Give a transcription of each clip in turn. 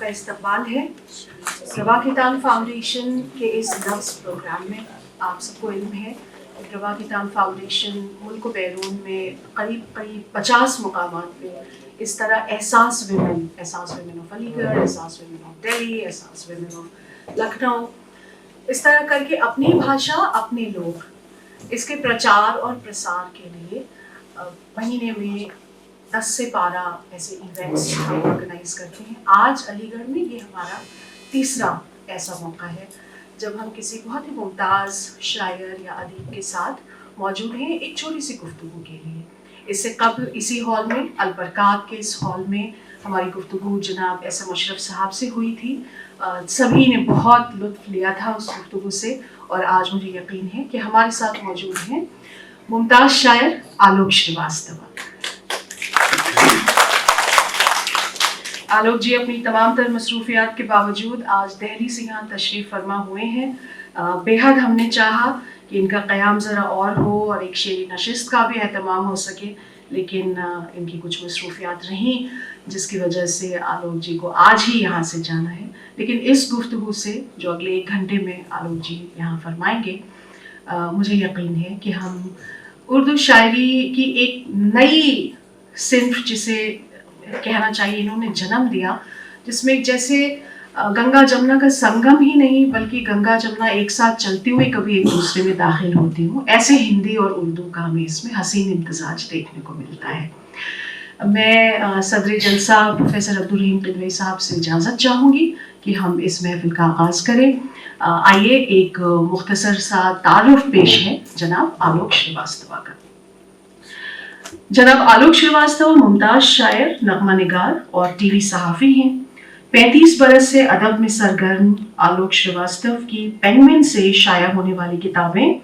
आपका इस्तकबाल है। रवा कितान फाउंडेशन के इस नफ्स प्रोग्राम में आप सबको इल्म है कि रवा कितान फाउंडेशन मुल्क बैरून में करीब 50 मुकामात पे इस तरह एहसास विमेन ऑफ अलीगढ़, एहसास विमेन ऑफ दिल्ली, एहसास विमेन ऑफ लखनऊ, इस तरह करके अपनी भाषा अपने लोग इसके प्रचार और प्रसार के लिए महीने में 10 से 12 ऐसे इवेंट्स हम ऑर्गेनाइज करते हैं। आज अलीगढ़ में ये हमारा तीसरा ऐसा मौका है जब हम किसी बहुत ही मुमताज़ शायर या अदीब के साथ मौजूद हैं एक छोटी सी गुफ्तगू के लिए। इससे कबल इसी हॉल में, अलबरकात के इस हॉल में हमारी गुफ्तगू जनाब एस एम अशरफ साहब से हुई थी। सभी ने बहुत लुत्फ़ लिया था उस गुफ्तगू से और आज मुझे यकीन है कि हमारे साथ मौजूद हैं मुमताज़ शायर आलोक श्रीवास्तव। आलोक जी अपनी तमाम तर मसरूफियात के बावजूद आज दिल्ली से यहाँ तशरीफ़ फरमा हुए हैं। बेहद हमने चाहा कि इनका क़याम ज़रा और हो और एक शेरी नशिस्त का भी एहतमाम हो सके, लेकिन इनकी कुछ मसरूफियात रहीं जिसकी वजह से आलोक जी को आज ही यहाँ से जाना है। लेकिन इस गुफ्तगू से जो अगले 1 घंटे में आलोक जी यहाँ फरमाएंगे, मुझे यकीन है कि हम उर्दू शायरी की एक नई सिन्फ जिसे कहना चाहिए इन्होंने जन्म दिया, जिसमें जैसे गंगा जमुना का संगम ही नहीं बल्कि गंगा जमुना एक साथ चलते हुए कभी एक दूसरे में दाखिल होती हूँ, ऐसे हिंदी और उर्दू का हमें इसमें हसीन इम्तिजाज देखने को मिलता है। मैं सदर जलसा प्रोफेसर अब्दुल रहीम किदवई साहब से इजाज़त चाहूँगी कि हम इस महफिल का आगाज़ करें। आइए एक मुख्तसर सा तारुफ पेश है जनाब आलोक श्रीवास्तव का। जनाब आलोक श्रीवास्तव मुमताज़ शायर, नगमा निगार और टीवी सहाफ़ी हैं। 35 बरस से अदब में सरगर्म आलोक श्रीवास्तव की पेन से शाया होने वाली किताबें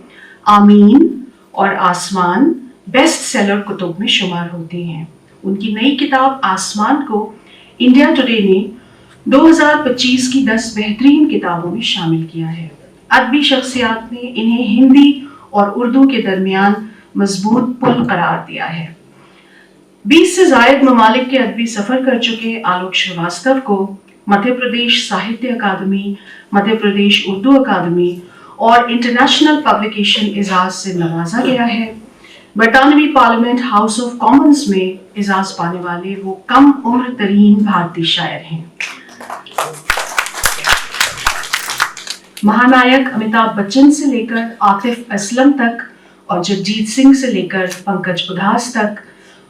आमीन और आसमान बेस्ट सेलर कुतुब में शुमार होती हैं। उनकी नई किताब आसमान को इंडिया टुडे ने 2025 की 10 बेहतरीन किताबों में शामिल किया है। अदबी शख्सियात ने इन्हें हिंदी और उर्दू के दरमियान मजबूत पुल करार दिया है। 20 से ज़ायद ममालिक के अदबी सफ़र कर चुके आलोक श्रीवास्तव को मध्य प्रदेश साहित्य अकादमी, मध्य प्रदेश उर्दू अकादमी और इंटरनेशनल पब्लिकेशन एजाज़ से नवाजा गया है। बरतानवी पार्लियामेंट हाउस ऑफ कॉमन्स में एजाज़ पाने वाले वो कम उम्र तरीन भारतीय शायर हैं। महानायक अमिताभ बच्चन से लेकर आतिफ असलम तक और जगजीत सिंह से लेकर पंकज उधास तक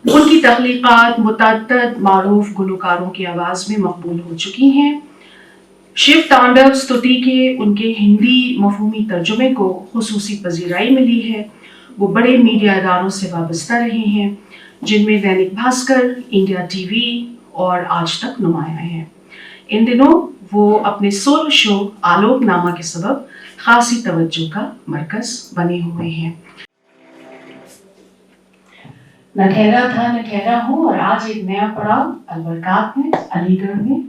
उनकी तख्लीकात मुतअद्दिद मारूफ गुलकारों की आवाज़ में मकबूल हो चुकी हैं। शिव तांडव स्तुति के उनके हिंदी मफहूमी तर्जुमे को खुसूसी पजीराई मिली है। वो बड़े मीडिया इदारों से वाबस्ता रहे हैं जिनमें दैनिक भास्कर, इंडिया टीवी और आज तक नुमाया हैं। इन दिनों वो अपने सोलो शो आलोकनामा के सबब खासी तवज्जो का मरकज बने हुए हैं। न ठहरा था न ठहरा हूँ और आज एक नया पड़ाव अलबरकात में, अलीगढ़ में,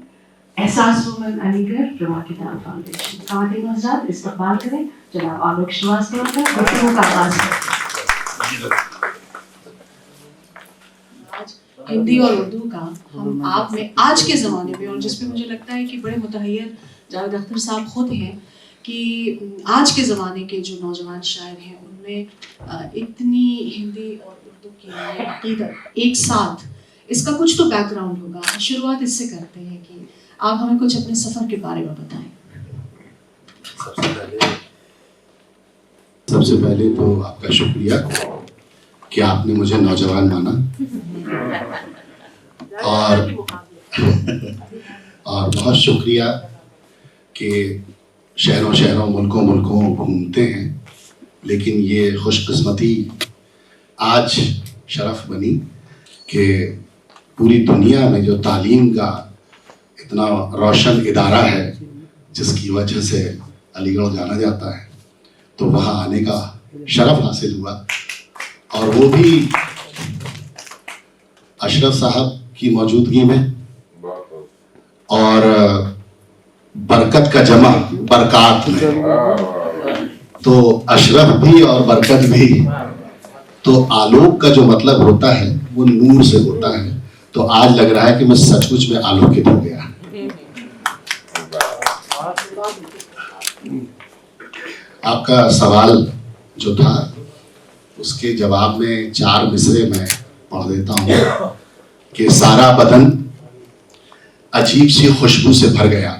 एहसास वुमेन अलीगढ़ रवा कितान फाउंडेशन। ख़वातीन व हज़रात इस्तक़बाल करें जनाब आलोक श्रीवास्तव का गुफ्तगू का आगाज़ है। आज हिंदी और उर्दू का हम आप में आज के ज़माने में, और जिसमें मुझे लगता है कि बड़े मुतहय्यर जावेद अख्तर साहब खुद हैं कि आज के ज़माने के जो नौजवान शायर हैं उनमें इतनी हिंदी और उर्दू की अक़ीदत एक साथ, इसका कुछ तो बैकग्राउंड होगा। शुरुआत इससे करते हैं कि आप हमें कुछ अपने सफ़र के बारे में बताएं। सबसे पहले तो आपका शुक्रिया कि आपने मुझे नौजवान माना और बहुत शुक्रिया कि शहरों मुल्कों घूमते हैं, लेकिन ये खुशकिस्मती आज शरफ बनी कि पूरी दुनिया में जो तालीम का इतना रोशन इदारा है जिसकी वजह से अलीगढ़ जाना जाता है, तो वहाँ आने का शरफ हासिल हुआ। और वो भी अशरफ साहब की मौजूदगी में, और बरकत का जमा बरकात में, तो अशरफ भी और बरकत भी। तो आलोक का जो मतलब होता है वो नूर से होता है। तो आज लग रहा है कि मैं सचमुच में आलोकित हो गया। आपका सवाल जो था उसके जवाब में 4 मिसरे मैं पढ़ देता हूँ कि सारा बदन अजीब सी खुशबू से भर गया,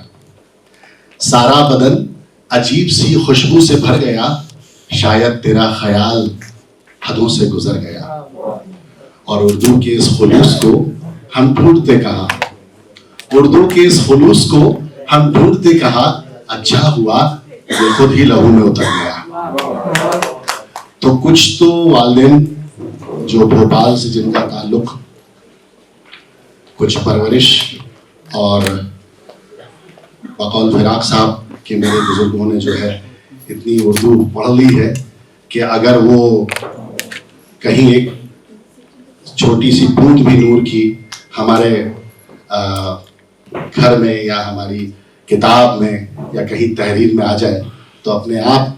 सारा बदन अजीब सी खुशबू से भर गया, शायद तेरा ख्याल हदों से गुजर गया। और उर्दू के इस खुलूस को हम ढूंढते कहा, उर्दू के इस खुलूस को हम ढूंढते कहा, अच्छा हुआ ये खुद ही लहू में उतर गया। तो कुछ तो वालिदैन जो भोपाल से जिनका ताल्लुक कुछ परवरिश और बकौल फिराक साहब के मेरे बुजुर्गों ने जो है इतनी उर्दू पढ़ ली है कि अगर वो कहीं एक छोटी सी बूंद भी नूर की हमारे घर में या हमारी किताब में या कहीं तहरीर में आ जाए तो अपने आप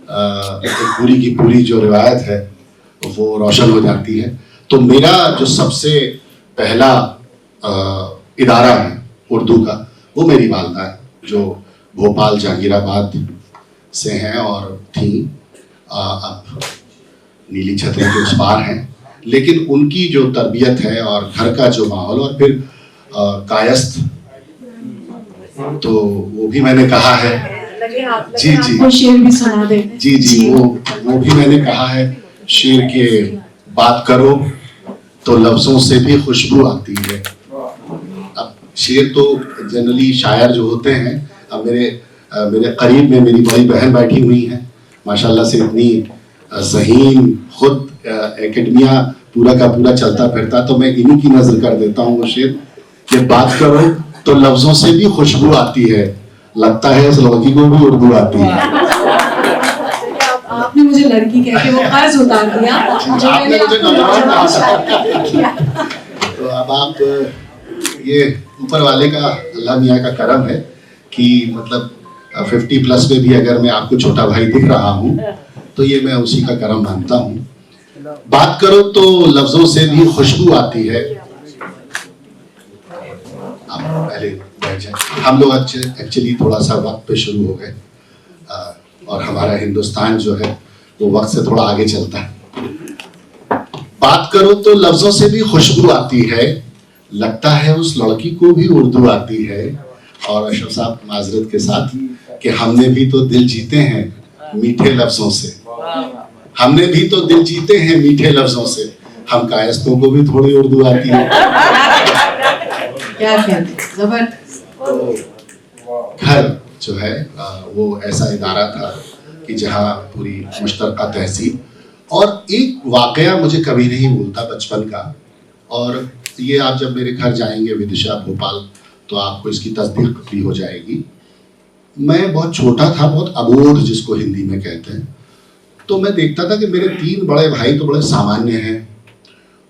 पूरी की पूरी जो रिवायत है वो रोशन हो जाती है। तो मेरा जो सबसे पहला इदारा है उर्दू का वो मेरी वालदा है, जो भोपाल जहांगीराबाद से हैं और थी, अब नीली छतरी के उस पार हैं, लेकिन उनकी जो तरबियत है और घर का जो माहौल और फिर कायस्थ, तो वो भी मैंने कहा है। जी जी, वो शेर भी सुना दे। जी जी, वो भी मैंने कहा है, शेर के बात करो तो लफ्जों से भी खुशबू आती है। अब शेर तो जनरली शायर जो होते हैं, अब मेरे करीब में मेरी बड़ी बहन बैठी हुई हैं माशाल्लाह से, इतनी ज़हीन, खुद एकेडमिया पूरा का पूरा चलता फिरता, तो मैं इन्हीं की नजर कर देता हूँ वो शेर कि बात करो तो लफ्जों से भी खुशबू आती है, लगता है इस लड़की को भी उर्दू आती है। आपने मुझे लड़की कह के वो कर्ज उतार दिया जो आपने मैंने मुझे नौजवान किया। तो अब आप ये ऊपर वाले का, अल्लाह मियाँ का करम है कि मतलब 50+ में भी अगर मैं आपको छोटा भाई दिख रहा हूँ तो ये मैं उसी का करम मानता हूँ। बात करो तो लफ्जों से भी खुशबू आती है। आप पहले बैठ जाए, हम लोग एक्चुअली थोड़ा सा वक्त पे शुरू हो गए और हमारा हिंदुस्तान जो है वो वक्त से थोड़ा आगे चलता है। बात करो तो लफ्जों से भी खुशबू आती है, लगता है उस लड़की को भी उर्दू आती है। और अशरफ साहब माजरत के साथ कि हमने भी तो दिल जीते हैं मीठे लफ्जों से, हमने भी तो दिल जीते हैं मीठे लफ्जों से, हम कायस्तों को भी थोड़ी उर्दू आती है। क्या घर जो है वो ऐसा इदारा था कि जहाँ पूरी मुश्तरका तहसीब, और एक वाकया मुझे कभी नहीं भूलता बचपन का, और ये आप जब मेरे घर जाएंगे विदिशा भोपाल तो आपको इसकी तस्दीक भी हो जाएगी। मैं बहुत छोटा था, बहुत अबोध जिसको हिंदी में कहते हैं, तो मैं देखता था कि मेरे 3 बड़े भाई तो बड़े सामान्य हैं,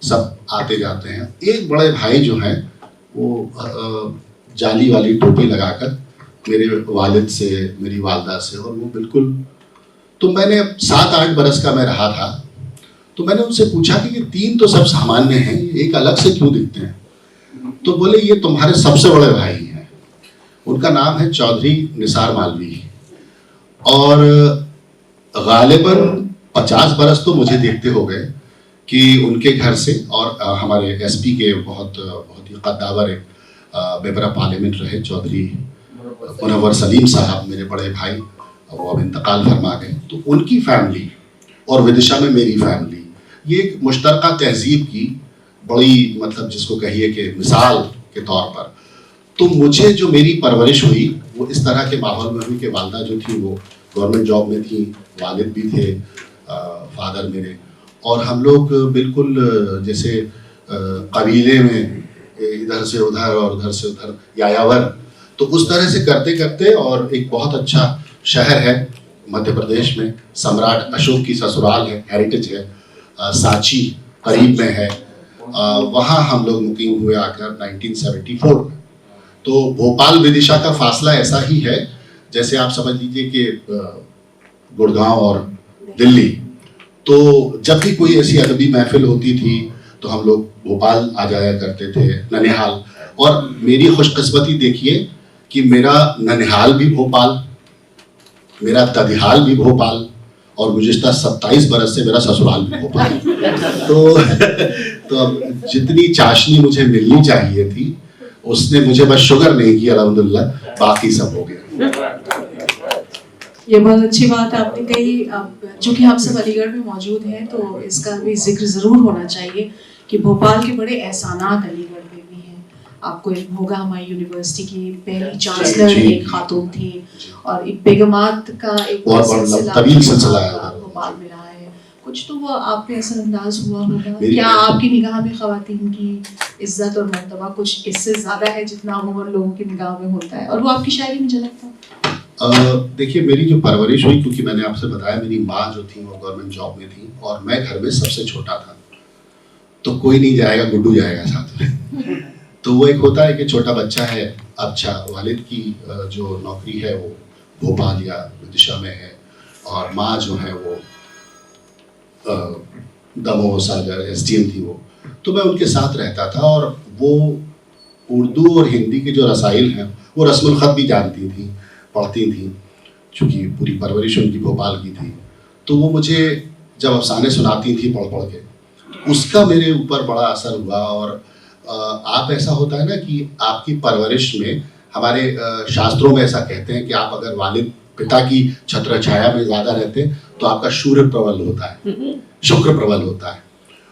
सब आते जाते हैं। एक बड़े भाई जो हैं वो जाली वाली टोपी लगाकर मेरे वालिद से, मेरी वालदा से, और वो बिल्कुल, तो मैंने 7-8 बरस का मैं रहा था, तो मैंने उनसे पूछा कि ये 3 तो सब सामान्य हैं, एक अलग से क्यों दिखते हैं? तो बोले ये तुम्हारे सबसे बड़े भाई हैं, उनका नाम है चौधरी निसार मालवी, और गालिबन 50 बरस तो मुझे देखते हो गए कि उनके घर से, और हमारे एसपी के बहुत ही कद्दावर एक मेंबर ऑफ पार्लियामेंट रहे चौधरी मुनव्वर सलीम साहब, मेरे बड़े भाई, वो अब इंतकाल फरमा गए, तो उनकी फैमिली और विदिशा में मेरी फैमिली, ये एक मुश्तरका तहजीब की बड़ी, मतलब जिसको कहिए कि मिसाल के तौर पर। तो मुझे जो मेरी परवरिश हुई वो इस तरह के माहौल में हुई कि वालदा जो थी वो गवर्नमेंट जॉब में थी, वालिद भी थे, फादर मेरे, और हम लोग बिल्कुल जैसे कबीले में इधर से उधर और उधर से उधर यायावर, तो उस तरह से करते करते, और एक बहुत अच्छा शहर है मध्य प्रदेश में, सम्राट अशोक की ससुराल है, हेरिटेज है, सांची करीब में है, वहाँ हम लोग मुकीम हुए आकर 1974 में। तो भोपाल विदिशा का फासला ऐसा ही है जैसे आप समझ लीजिए कि गुड़गांव और दिल्ली। तो जब भी कोई ऐसी अदबी महफिल होती थी तो हम लोग भोपाल आ जाया करते थे, ननिहाल। और मेरी खुशकिस्मती देखिए कि मेरा ननिहाल भी भोपाल, मेरा तदिहाल भी भोपाल और गुज़िश्ता 27 बरस से मेरा ससुराल भी भोपाल। तो अब जितनी चाशनी मुझे मिलनी चाहिए थी उसने मुझे बस शुगर नहीं की, अल्हम्दुलिल्लाह, बाकी सब हो गया। ये बहुत अच्छी बात आपने कही। चूंकि हम सब अलीगढ़ में मौजूद हैं तो इसका भी जिक्र ज़रूर होना चाहिए कि भोपाल के बड़े एहसानात अलीगढ़ में भी हैं। आपको इल्म होगा हमारी यूनिवर्सिटी की पहली चांसलर एक खातून थी और एक बेगमात का एक तवील सिलसिला है भोपाल में रहा है। कुछ तो वो आप पे असरअंदाज हुआ होगा। क्या आपकी निगाह में ख़वातीन की इज्जत और मर्तबा कुछ इससे ज़्यादा है जितना अमूमन लोगों की निगाह में होता है, और वो आपकी शायरी में झलकता है? देखिए, मेरी जो परवरिश हुई, क्योंकि मैंने आपसे बताया मेरी माँ जो थी वो गवर्नमेंट जॉब में थी और मैं घर में सबसे छोटा था, तो कोई नहीं जाएगा, गुड्डू जाएगा साथ में। तो वो एक होता है कि छोटा बच्चा है, अच्छा वालिद की जो नौकरी है वो भोपाल या विदिशा में है और माँ जो है वो दमोह सागर SDM थी वो, तो मैं उनके साथ रहता था और वो उर्दू और हिंदी के जो रसाइल हैं वो रस्मुल ख़त भी जानती थी, पढ़ती थी, चूँकि पूरी परवरिश उनकी भोपाल की थी। तो वो मुझे जब अफसाने सुनाती थी पढ़ पढ़ के, उसका मेरे ऊपर बड़ा असर हुआ। और आप ऐसा होता है ना कि आपकी परवरिश में, हमारे शास्त्रों में ऐसा कहते हैं कि आप अगर वालिद पिता की छत्र छाया में ज़्यादा रहते तो आपका सूर्य प्रबल होता है, शुक्र प्रबल होता है,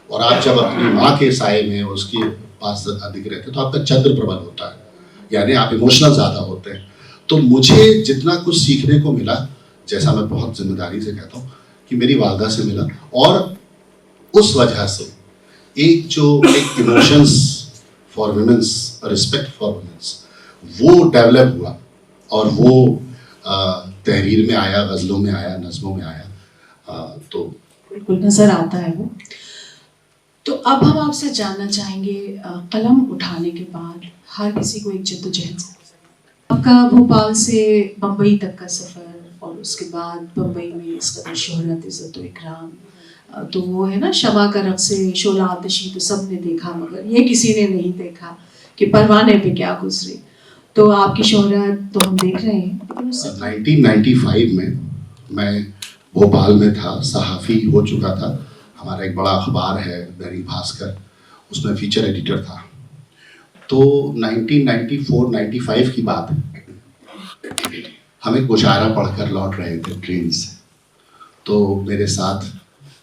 और आप जब अपनी माँ के साए में उसके पास अधिक रहते तो आपका चंद्र प्रबल होता है, यानी आप इमोशनल ज़्यादा होते हैं। तो मुझे जितना कुछ सीखने को मिला, जैसा मैं बहुत जिम्मेदारी से कहता हूँ कि मेरी वालदा से मिला, और उस वजह से एक emotions for women's, respect for women's, वो डेवलप हुआ और वो तहरीर में आया, गज़लों में आया, नज़्मों में आया। तो बिल्कुल नज़र आता है वो। तो अब हम आपसे जानना चाहेंगे, कलम उठाने के बाद हर किसी को एक जद्दोजहद, आपका भोपाल से बम्बई तक का सफ़र और उसके बाद बम्बई में इस कदर शोहरत, इज़्ज़त व इकराम, तो वो है ना शमा का रक़्स शोला आतिशी तो सब ने देखा मगर ये किसी ने नहीं देखा कि परवाने पे क्या गुजरी। तो आपकी शोहरत तो हम देख रहे हैं। 1995 में मैं भोपाल में था, सहाफ़ी हो चुका था। हमारा एक बड़ा अखबार है दैनिक भास्कर, उसमें फीचर एडिटर था। तो 1994-95 की बात है, हम एक मुशायरा पढ़कर लौट रहे थे ट्रेन से। तो मेरे साथ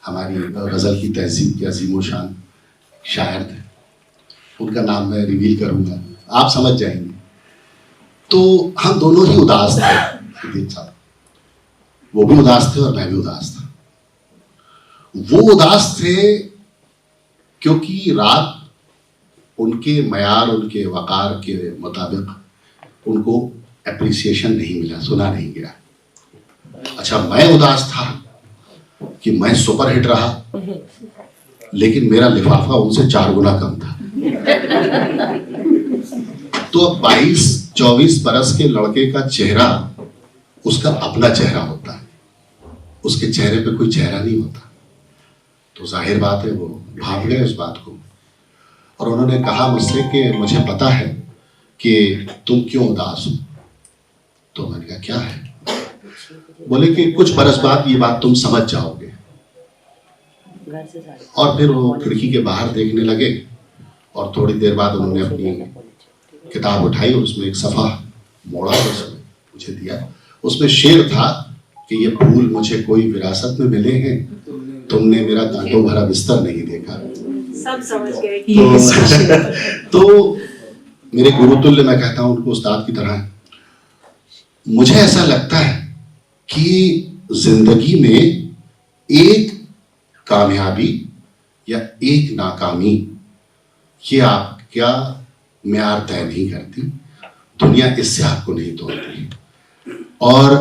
हमारी गज़ल की तहज़ीब के अज़ीम शान शायर थे, उनका नाम मैं रिवील करूँगा, आप समझ जाएंगे। तो हम दोनों ही उदास थे, वो भी उदास थे और मैं भी उदास था। वो उदास थे क्योंकि रात उनके मयार, उनके वक़ार के मुताबिक उनको एप्रिसिएशन नहीं मिला, सुना नहीं गया। अच्छा, मैं उदास था कि मैं सुपरहिट रहा, लेकिन मेरा लिफाफा उनसे 4 गुना कम था। तो अब 22-24 बरस के लड़के का चेहरा उसका अपना चेहरा होता है, उसके चेहरे पे कोई चेहरा नहीं होता। तो जाहिर बात है वो भाग गए उस बात को, और उन्होंने कहा मुझसे कि मुझे पता है कि तुम क्यों उदास हो। तो मैंने कहा क्या है? बोले कि कुछ बरस बाद ये बात तुम समझ जाओगे। और फिर वो खिड़की के बाहर देखने लगे और थोड़ी देर बाद उन्होंने अपनी किताब उठाई और उसमें एक सफ़ा मोड़ा और उसमें मुझे दिया। उसमें शेर था कि ये फूल मुझे कोई विरासत में मिले हैं, तुमने मेरा कांटों भरा बिस्तर नहीं देखा। सब समझ गए। तो मेरे गुरुतुल्य, मैं कहता हूँ उनको उस्ताद की तरह है। मुझे ऐसा लगता है कि जिंदगी में एक कामयाबी या एक नाकामी ये आपका म्यार तय नहीं करती, दुनिया इससे आपको नहीं तोड़ती। और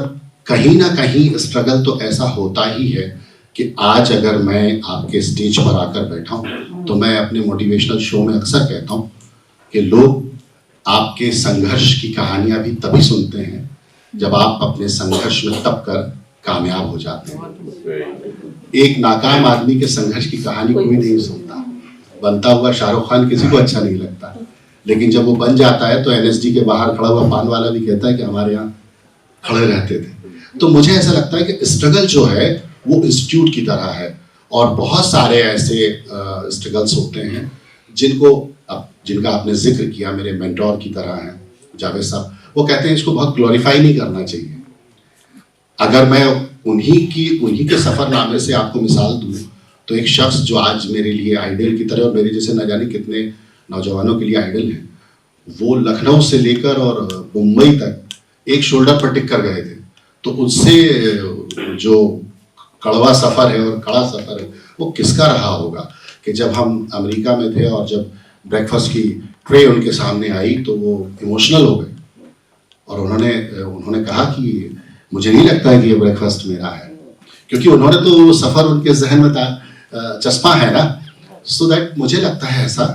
कहीं ना कहीं स्ट्रगल तो ऐसा होता ही है कि आज अगर मैं आपके स्टेज पर आकर बैठा हूँ तो मैं अपने मोटिवेशनल शो में अक्सर कहता हूँ कि लोग आपके संघर्ष की कहानियां भी तभी सुनते हैं जब आप अपने संघर्ष में तप कर कामयाब हो जाते हैं। एक नाकाम आदमी के संघर्ष की कहानी कोई नहीं सुनता। बनता हुआ शाहरुख खान किसी को अच्छा नहीं लगता, लेकिन जब वो बन जाता है तो NSD के बाहर खड़ा हुआ पान वाला भी कहता है कि हमारे यहाँ खड़े रहते थे। तो मुझे ऐसा लगता है कि स्ट्रगल जो है वो इंस्टीट्यूट की तरह है, और बहुत सारे ऐसे स्ट्रगल्स होते हैं जिनका आपने जिक्र किया, मेरे मेंटोर की तरह हैं जावेद साहब। वो कहते हैं इसको बहुत ग्लोरीफाई नहीं करना चाहिए। अगर मैं उन्हीं के सफरनामे से आपको मिसाल दूं, तो एक शख्स जो आज मेरे लिए आइडल की तरह और मेरे जैसे न जाने कितने नौजवानों के लिए आइडल है, वो लखनऊ से लेकर और मुंबई तक एक शोल्डर पर टिक कर गए थे। तो उससे जो कड़वा सफ़र है और कड़ा सफ़र है वो किसका रहा होगा कि जब हम अमेरिका में थे और जब ब्रेकफास्ट की ट्रे उनके सामने आई तो वो इमोशनल हो गए और उन्होंने कहा कि मुझे नहीं लगता है कि ये ब्रेकफास्ट मेरा है, क्योंकि उन्होंने तो सफ़र उनके जहन में चस्पा है ना। सो दैट मुझे लगता है ऐसा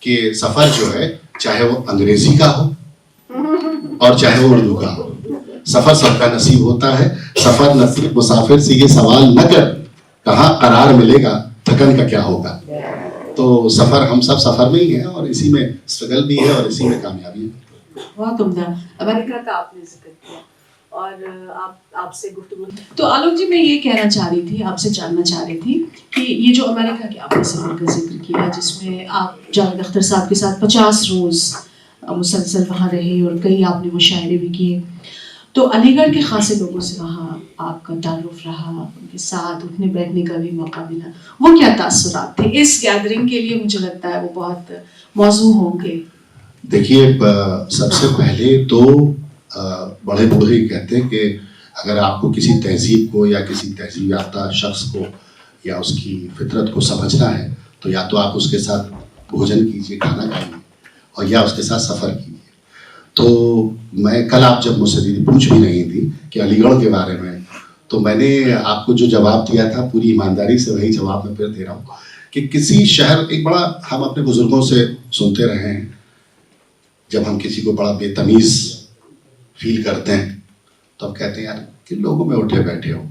कि सफ़र जो है चाहे वो अंग्रेजी का हो और चाहे वो उर्दू का हो, सफ़र सबका नसीब होता है। सफ़र नसीब मुसाफिर से ये सवाल न कर कहाँ करार मिलेगा, थकन का क्या होगा। तो सफ़र हम सब सफ़र में ही हैं और इसी में स्ट्रगल भी है और इसी में कामयाबी है। बहुत उम्दा। अमेरिका का आपने जिक्र किया और आपसे गुफ्तगू। तो आलोक जी, मैं ये कहना चाह रही थी, आपसे जानना चाह रही थी कि ये जो अमेरिका के आपने सफ़र का जिक्र किया जिसमें आप जावेद अख्तर साहब के साथ 50 रोज़ मुसलसल वहाँ रहे और कई आपने मुशायरे भी किए, तो अलीगढ़ के खासे लोगों से वहाँ आपका ताल्लुक़ रहा, उनके साथ उठने बैठने का भी मौका मिला, वो क्या तासुरात थे इस गैदरिंग के लिए? मुझे लगता है वो बहुत मौजू होंगे। देखिए, सबसे पहले तो बड़े बूढ़े कहते हैं कि अगर आपको किसी तहजीब को या किसी तहजीब याफ्ता शख्स को या उसकी फितरत को समझना है तो या तो आप उसके साथ भोजन कीजिए, खाना खाइए, और या उसके साथ सफ़र कीजिए। तो मैं कल, आप जब मुझसे दीदी पूछ भी नहीं थी कि अलीगढ़ के बारे में, तो मैंने आपको जो जवाब दिया था पूरी ईमानदारी से वही जवाब मैं फिर दे रहा हूँ कि किसी शहर, एक बड़ा, हम अपने बुजुर्गों से सुनते रहे हैं, जब हम किसी को बड़ा बेतमीज़ फील करते हैं तो हम कहते हैं यार किन लोगों में उठे बैठे हो,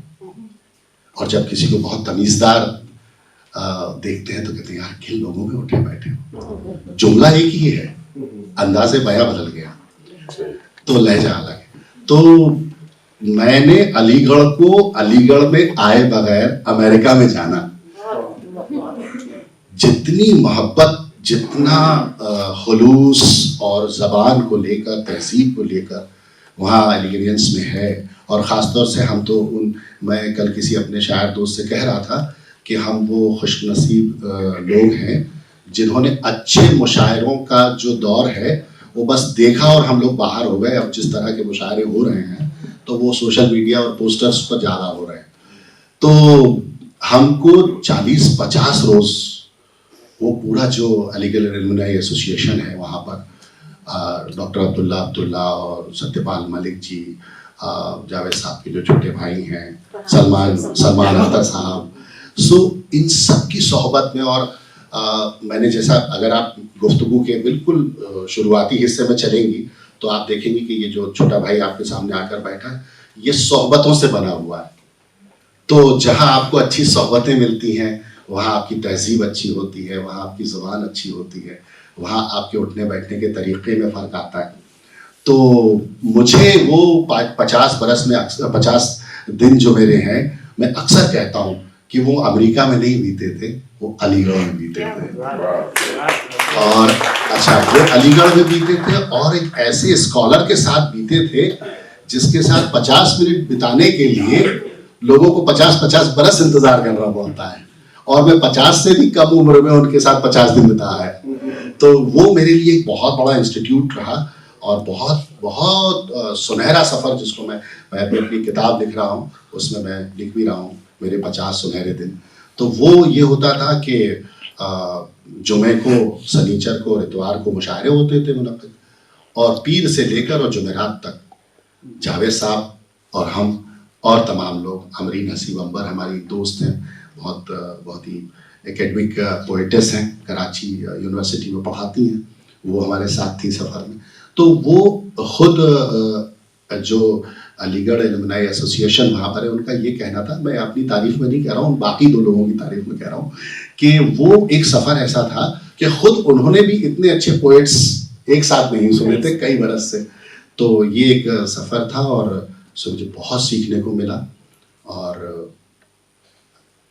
और जब किसी को बहुत तमीज़दार देखते हैं तो कहते हैं यार किन लोगों में उठे बैठे हो। जुमला एक ही है, अंदाज़े बयां बदल गया तो लहजा अलग है। तो मैंने अलीगढ़ को अलीगढ़ में आए बगैर अमेरिका में जाना, जितनी मोहब्बत, जितना खुलूस और ज़बान को लेकर, तहजीब को लेकर वहाँ अलीगरियंस में है, और ख़ासतौर से हम तो मैं कल किसी अपने शायर दोस्त से कह रहा था कि हम वो खुशनसीब लोग हैं जिन्होंने अच्छे मुशायरों का जो दौर है वो बस देखा और हम लोग बाहर हो गए। अब जिस तरह के मुशायरे हो रहे हैं तो वो सोशल मीडिया और पोस्टर्स पर ज़्यादा हो रहे हैं। तो हमको 40-50 रोज़ वो पूरा जो अलीगढ़ एलुमनाई एसोसिएशन है वहाँ पर डॉक्टर अब्दुल्ला और सत्यपाल मलिक जी, जावेद साहब के जो छोटे भाई हैं, सलमान अख्तर साहब, सो इन सब की सोहबत में, और मैंने जैसा, अगर आप गुफ्तगू के बिल्कुल शुरुआती हिस्से में चलेंगी तो आप देखेंगी कि ये जो छोटा भाई आपके सामने आकर बैठा है ये सोहबतों से बना हुआ है। तो जहाँ आपको अच्छी सोहबतें मिलती हैं वहाँ आपकी तहजीब अच्छी होती है, वहाँ आपकी ज़ुबान अच्छी होती है, वहाँ आपके उठने बैठने के तरीक़े में फ़र्क आता है। तो मुझे वो 50 बरस में 50 दिन जो मेरे हैं, मैं अक्सर कहता हूँ कि वो अमेरिका में नहीं बीते थे, वो अलीगढ़ में बीते थे। और अच्छा, वो अलीगढ़ में बीते थे और एक ऐसे स्कॉलर के साथ बीते थे जिसके साथ 50 मिनट बिताने के लिए लोगों को 50-50 बरस इंतज़ार करना पड़ता है, और मैं 50 से भी कम उम्र में उनके साथ 50 दिन बिताया है। तो वो मेरे लिए एक बहुत बड़ा इंस्टीट्यूट रहा और बहुत बहुत सुनहरा सफ़र, जिसको मैं अपनी किताब लिख रहा हूँ उसमें मैं लिख भी रहा हूँ मेरे 50 सुनहरे दिन। तो वो ये होता था कि जुमे को, सनीचर को और इतवार को मुशायरे होते थे मुनक़्क़िद, और पीर से लेकर और जुमेरात तक जावेद साहब और हम और तमाम लोग, अमरीन हसीब अंबर हमारी दोस्त हैं, बहुत ही एकेडमिक पोइटेस हैं, कराची यूनिवर्सिटी में पढ़ाती हैं, वो हमारे साथ थी सफ़र में। तो वो खुद जो अलीगढ़ एलुमनाई एसोसिएशन वहाँ पर है, उनका ये कहना था, मैं अपनी तारीफ में नहीं कह रहा हूँ, बाकी 2 लोगों की तारीफ में कह रहा हूँ, कि वो एक सफ़र ऐसा था कि खुद उन्होंने भी इतने अच्छे पोइट्स एक साथ नहीं सुने थे कई बरस से। तो ये एक सफ़र था और सो मुझे बहुत सीखने को मिला और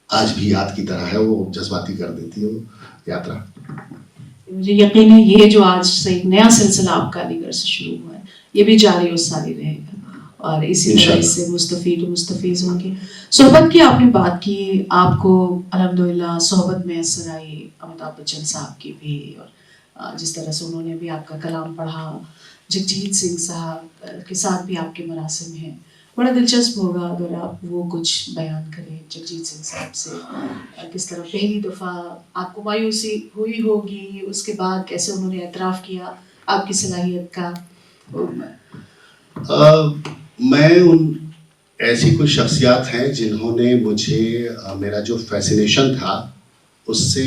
आज भी याद की तरह है, वो जज्बाती कर देती है वो यात्रा। मुझे यकीन है ये जो आज से एक नया सिलसिला आपका अलीगढ़ से शुरू हुआ है, ये भी जारी और सारी रहेगा और इसी तरह इससे मुस्तफीज होंगे। सोहबत की आपने बात की, आपको अल्हम्दुलिल्लाह सोहबत में असर आई अमिताभ बच्चन साहब की भी, और जिस तरह से उन्होंने भी आपका कलाम पढ़ा, जगजीत सिंह साहब के साथ भी आपके मरासिम हैं। बड़ा दिलचस्प होगा अगर आप वो कुछ बयान करें जगजीत सिंह साहब से, किस तरह पहली दफ़ा आपको मायूसी हुई होगी, उसके बाद कैसे उन्होंने एतराफ़ किया आपकी सलाहियत का। मैं उन ऐसी कुछ शख्सियात हैं जिन्होंने मुझे मेरा जो फैसिनेशन था उससे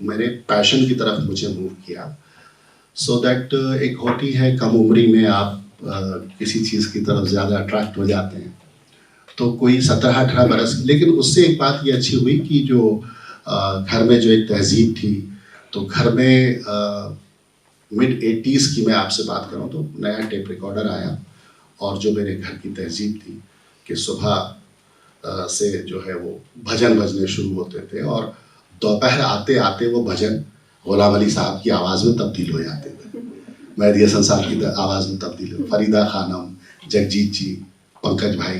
मेरे पैशन की तरफ मुझे मूव किया। सो दैट एक होती है कम उम्री में आप किसी चीज़ की तरफ ज़्यादा अट्रैक्ट हो जाते हैं, तो कोई 17-18 बरस, लेकिन उससे एक बात ये अच्छी हुई कि जो घर में जो एक तहजीब थी, तो घर में मिड 80s की मैं आपसे बात करूं तो नया टेप रिकॉर्डर आया और जो मेरे घर की तहजीब थी कि सुबह से जो है वो भजन बजने शुरू होते थे और दोपहर आते आते वो भजन गुलाम अली साहब की आवाज़ में तब्दील हो जाते थे, मेहदी हसन साहब की आवाज़ में तब्दील हो, फरीदा खानम, जगजीत जी, पंकज भाई,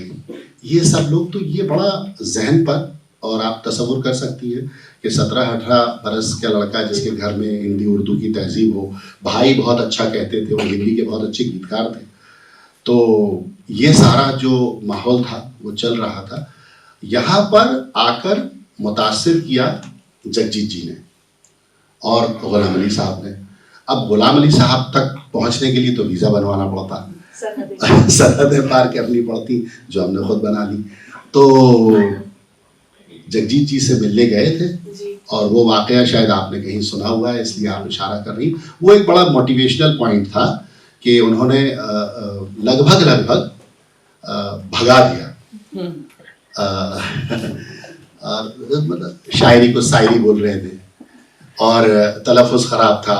ये सब लोग। तो ये बड़ा जहन पर, और आप तसव्वुर कर सकती है कि 17-18 बरस का लड़का जिसके घर में हिंदी उर्दू की तहजीब हो, भाई बहुत अच्छा कहते थे, वो हिंदी के बहुत अच्छे गीतकार थे, तो ये सारा जो माहौल था वो चल रहा था। यहाँ पर आकर मुतासिर किया जगजीत जी ने और गुलाम अली साहब ने। अब गुलाम अली साहब तक पहुँचने के लिए तो वीज़ा बनवाना पड़ता, सरहदें पार करनी पड़ती, जो हमने खुद बना ली। तो जगजीत जी से मिलने गए थे और वो वाकया शायद आपने कहीं सुना हुआ है, इसलिए आप इशारा कर रही। वो एक बड़ा मोटिवेशनल पॉइंट था कि उन्होंने लगभग भगा दिया, मतलब शायरी को शायरी बोल रहे थे और तलफ़ुज़ ख़राब था,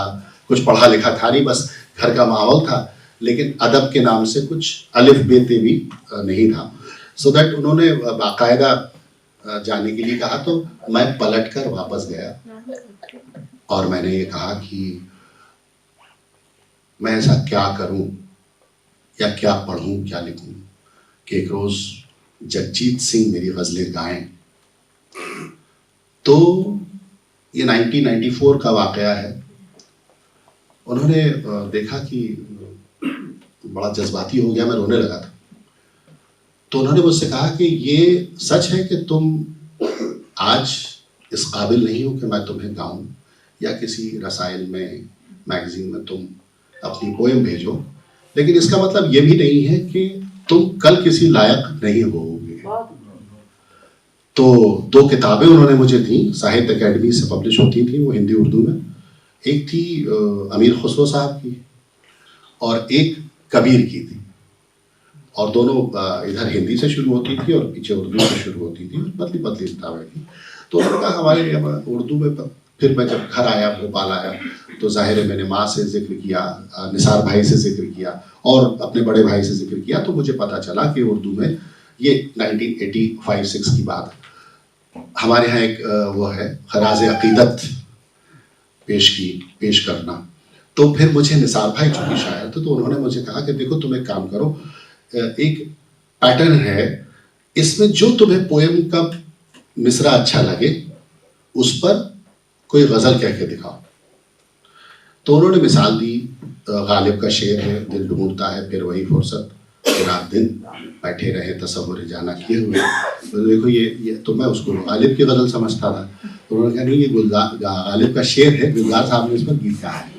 कुछ पढ़ा लिखा था नहीं, बस घर का माहौल था, लेकिन अदब के नाम से कुछ अलिफ बे ते भी नहीं था। सो दैट उन्होंने बाकायदा जाने के लिए कहा, तो मैं पलट कर वापस गया और मैंने ये कहा कि मैं ऐसा क्या करूं या क्या पढ़ूं, क्या लिखूं कि एक रोज़ जगजीत सिंह मेरी गज़लें गाएं। तो ये 1994 का वाक़या है। उन्होंने देखा कि बड़ा जज्बाती हो गया, मैं रोने लगा था, तो उन्होंने मुझसे कहा कि ये सच है कि तुम आज इस काबिल नहीं हो कि मैं तुम्हें गाऊं या किसी रसायल में, मैगज़ीन में तुम अपनी पोएम भेजो, लेकिन इसका मतलब ये भी नहीं है कि तुम कल किसी लायक नहीं होगे। तो 2 किताबें उन्होंने मुझे दी, साहित्य अकेडमी से पब्लिश होती थी वो हिंदी उर्दू में, एक थी अमीर खुसरो साहब की और एक कबीर की थी, और दोनों इधर हिंदी से शुरू होती थी और पीछे उर्दू से शुरू होती थी, पतली पतली किताबें थी। तो उन्होंने कहा हमारे उर्दू में, फिर मैं जब घर आया, भोपाल आया, तो जाहिर है मैंने माँ से जिक्र किया, निसार भाई से जिक्र किया और अपने बड़े भाई से जिक्र किया, तो मुझे पता चला कि उर्दू में ये 1985-86 की बात है। हमारे यहाँ एक वो है खराज अकीदत पेश करना, तो फिर मुझे निसार भाई चूँकि शायर थे, तो उन्होंने मुझे कहा कि देखो तुम एक काम करो, एक पैटर्न है, इसमें जो तुम्हें पोएम का मिसरा अच्छा लगे उस पर कोई गज़ल कह के दिखाओ। तो उन्होंने मिसाल दी, गालिब का शेर है, दिल ढूंढता है फिर वही फुर्सत, रात दिन बैठे रहे तसव्वुर जाना किए हुए। तो देखो ये तो मैं उसको गालिब की गज़ल समझता था, तो उन्होंने कहा नहीं ये गालिब का शेर है, गुलजार साहब ने इस पर गीत कहा है।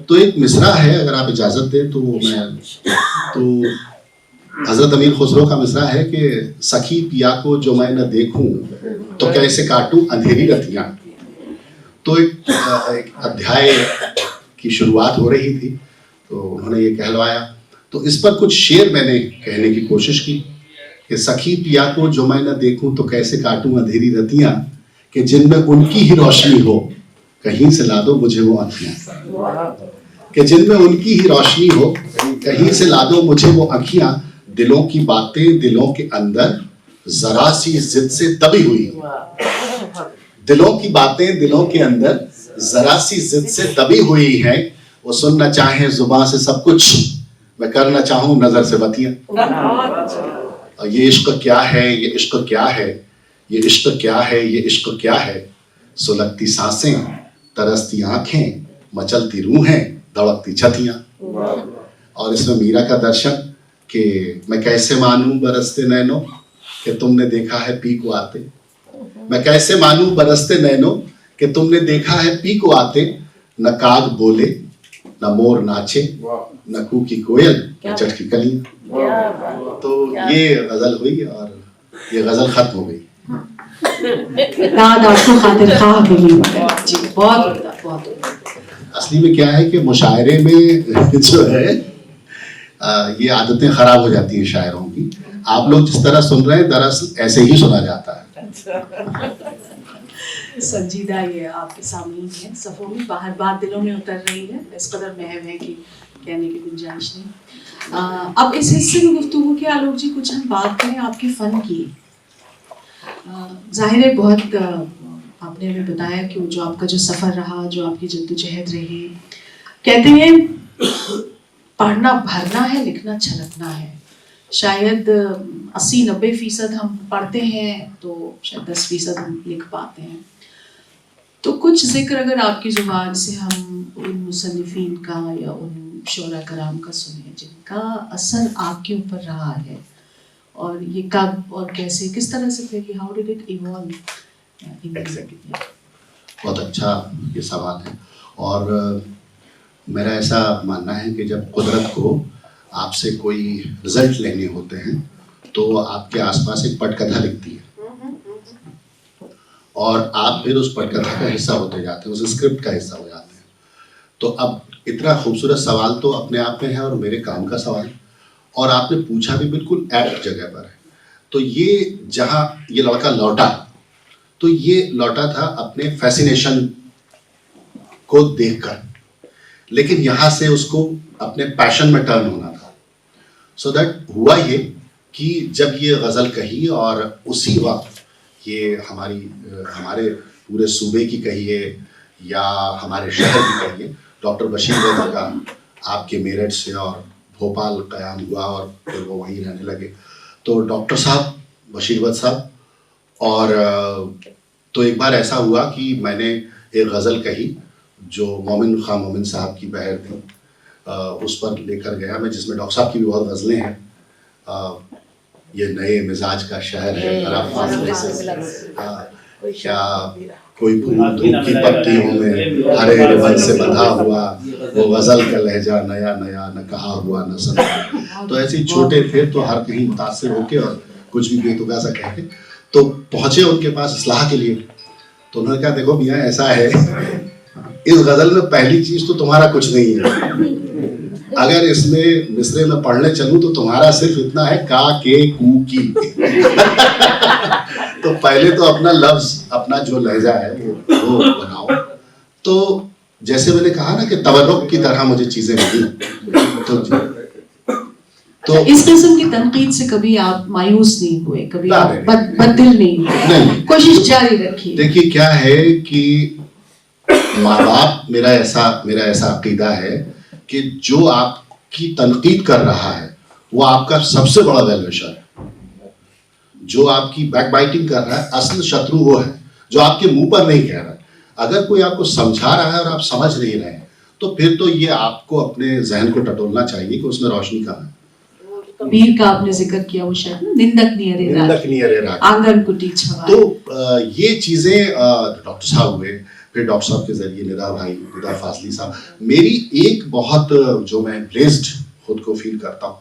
तो एक मिसरा है, अगर आप इजाज़त दें तो तो हज़रत अमीर खुसरो का मिसरा है कि सखी पिया को जो मैं न देखूं तो कैसे काटूं अंधेरी रतियां। तो एक अध्याय की शुरुआत हो रही थी, तो उन्होंने ये कहलवाया, तो इस पर कुछ शेर मैंने कहने की कोशिश की कि सखी पिया को जो मैं न देखूं तो कैसे काटूं अंधेरी रतियां, कि जिनमें उनकी ही रोशनी हो कहीं से ला दो मुझे वो आँखियां, कि जिनमें उनकी ही रोशनी हो कहीं से ला दो मुझे वो आँखियां, दिलों की बातें दिलों के अंदर जरा सी जिद से दबी हुई है। दिलों की बातें दिलों के अंदर जरा सी जिद से दबी हुई है। वो सुनना चाहे जुबान से सब कुछ, मैं करना चाहूं नजर से बतियां। और ये इश्क क्या है, ये इश्क क्या है, ये इश्क क्या है, ये इश्क क्या है। सुलगती सांसें, तरसती आंखें, मचलती रूहें, धड़कती छतियां। और इसमें मीरा का दर्शन कि मैं कैसे मानूं बरसते नैनों कि तुमने देखा है पी को आते। मैं कैसे मानूं बरसते नैनों कि तुमने देखा है पी को आते। न काग बोले, न मोर नाचे, न कूकी कोयल, न चटकी कलियां। तो ये गजल हुई और ये गजल खत्म हो गई। दाद आपको खातिर खा मिली जी, बहुत उम्दा, बहुत उम्दा। असली में क्या है कि मुशायरे में जो है ये आदतें खराब हो जाती हैं शायरों की। आप लोग जिस तरह सुन रहे हैं दरअसल ऐसे ही सुना जाता है। संजीदा ये आपके सामने ही है, सफ़ों में बाहर बात दिलों में उतर रही है, इस कदर महव है कि कहने की गुंजाइश नहीं। अब इस हिस्से में गुफ्तगू के आलोक जी कुछ हम बात करें आपके फ़न की। जाहिर है बहुत आपने हमें बताया कि जो आपका जो सफ़र रहा, जो आपकी जद्दोजहद रही, कहते हैं पढ़ना भरना है, लिखना छलकना है। शायद 80-90% हम पढ़ते हैं तो शायद 10% हम लिख पाते हैं। तो कुछ जिक्र अगर आपकी ज़ुबान से हम उन मुसन्निफ़ीन का या उन शोरा कराम का सुने जिनका असर आपके ऊपर रहा है, और ये कब और कैसे, किस तरह से फिर हाउ डिड इट इवॉल्व? बहुत अच्छा ये सवाल है। और मेरा ऐसा मानना है कि जब कुदरत को आपसे कोई रिजल्ट लेने होते हैं तो आपके आसपास एक पटकथा लिखती है और आप फिर उस पटकथा का हिस्सा होते जाते हैं, उस स्क्रिप्ट का हिस्सा हो जाते हैं। तो अब इतना खूबसूरत सवाल तो अपने आप में है और मेरे काम का सवाल, और आपने पूछा भी बिल्कुल एप्ट जगह पर है। तो ये जहाँ ये लड़का लौटा, तो ये लौटा था अपने फैसिनेशन को देखकर, लेकिन यहाँ से उसको अपने पैशन में टर्न होना था। सो दैट हुआ ये कि जब ये गज़ल कही और उसी वक्त ये हमारे पूरे सूबे की कहिए या हमारे शहर की कहिए, डॉक्टर बशीर वद का आपके मेरठ से और भोपाल क़याम हुआ और फिर वो वहीं रहने लगे। तो डॉक्टर साहब बशीर वद साहब, और तो एक बार ऐसा हुआ कि मैंने एक गज़ल कही जो मोमिन खां मोमिन साहब की बहर थी, उस पर लेकर गया मैं, जिसमें डॉक्टर साहब की भी बहुत गज़लें हैं। ये नए मिजाज का शहर है, क्या कोई फूल धूप की पत्तियों में हरे रिबन से बंधा हुआ, वो गज़ल का लहजा नया नया, न कहा हुआ न सुना। तो ऐसे छोटे थे तो हर कहीं मुतासिर होके और कुछ भी बेतुका सा कह के तो पहुँचे उनके पास इस्लाह के लिए। तो उन्होंने कहा देखो मियाँ ऐसा है, इस गज़ल में पहली चीज़ तो तुम्हारा कुछ नहीं है, अगर इसमें मिसरे में पढ़ने चलूं तो तुम्हारा सिर्फ इतना है का के कू की। तो पहले तो अपना लफ्ज, अपना जो लहजा है वो बनाओ। तो जैसे मैंने कहा ना कि तवर्रुक की तरह मुझे चीजें मिली। तो इस किस्म की तनकीद से कभी आप मायूस नहीं हुए, कभी बददिल नहीं हुए, कोशिश जारी रखी? देखिए क्या है कि माँ बाप, मेरा ऐसा अकीदा है कि जो आपकी तनकीद कर रहा है वो आपका सबसे बड़ा वेलविशर है। जो आपकी बैकबाइटिंग कर रहा है असल शत्रु वो है जो आपके मुंह पर नहीं कह रहा है। अगर कोई आपको समझा रहा है और आप समझ नहीं रहे हैं तो फिर तो ये आपको अपने जहन को टटोलना चाहिए कि उसमें रोशनी कहाँ है। कबीर का आपने जिक्र किया, वो शायद निंदक नियरे रात आंगन कुटी छवा। तो ये चीजें डॉक्टर साहब हुए, फिर डॉक्टर साहब के जरिए निदा फाजली साहब। मेरी एक बहुत जो मैं ब्लेस्ड खुद को फील करता हूँ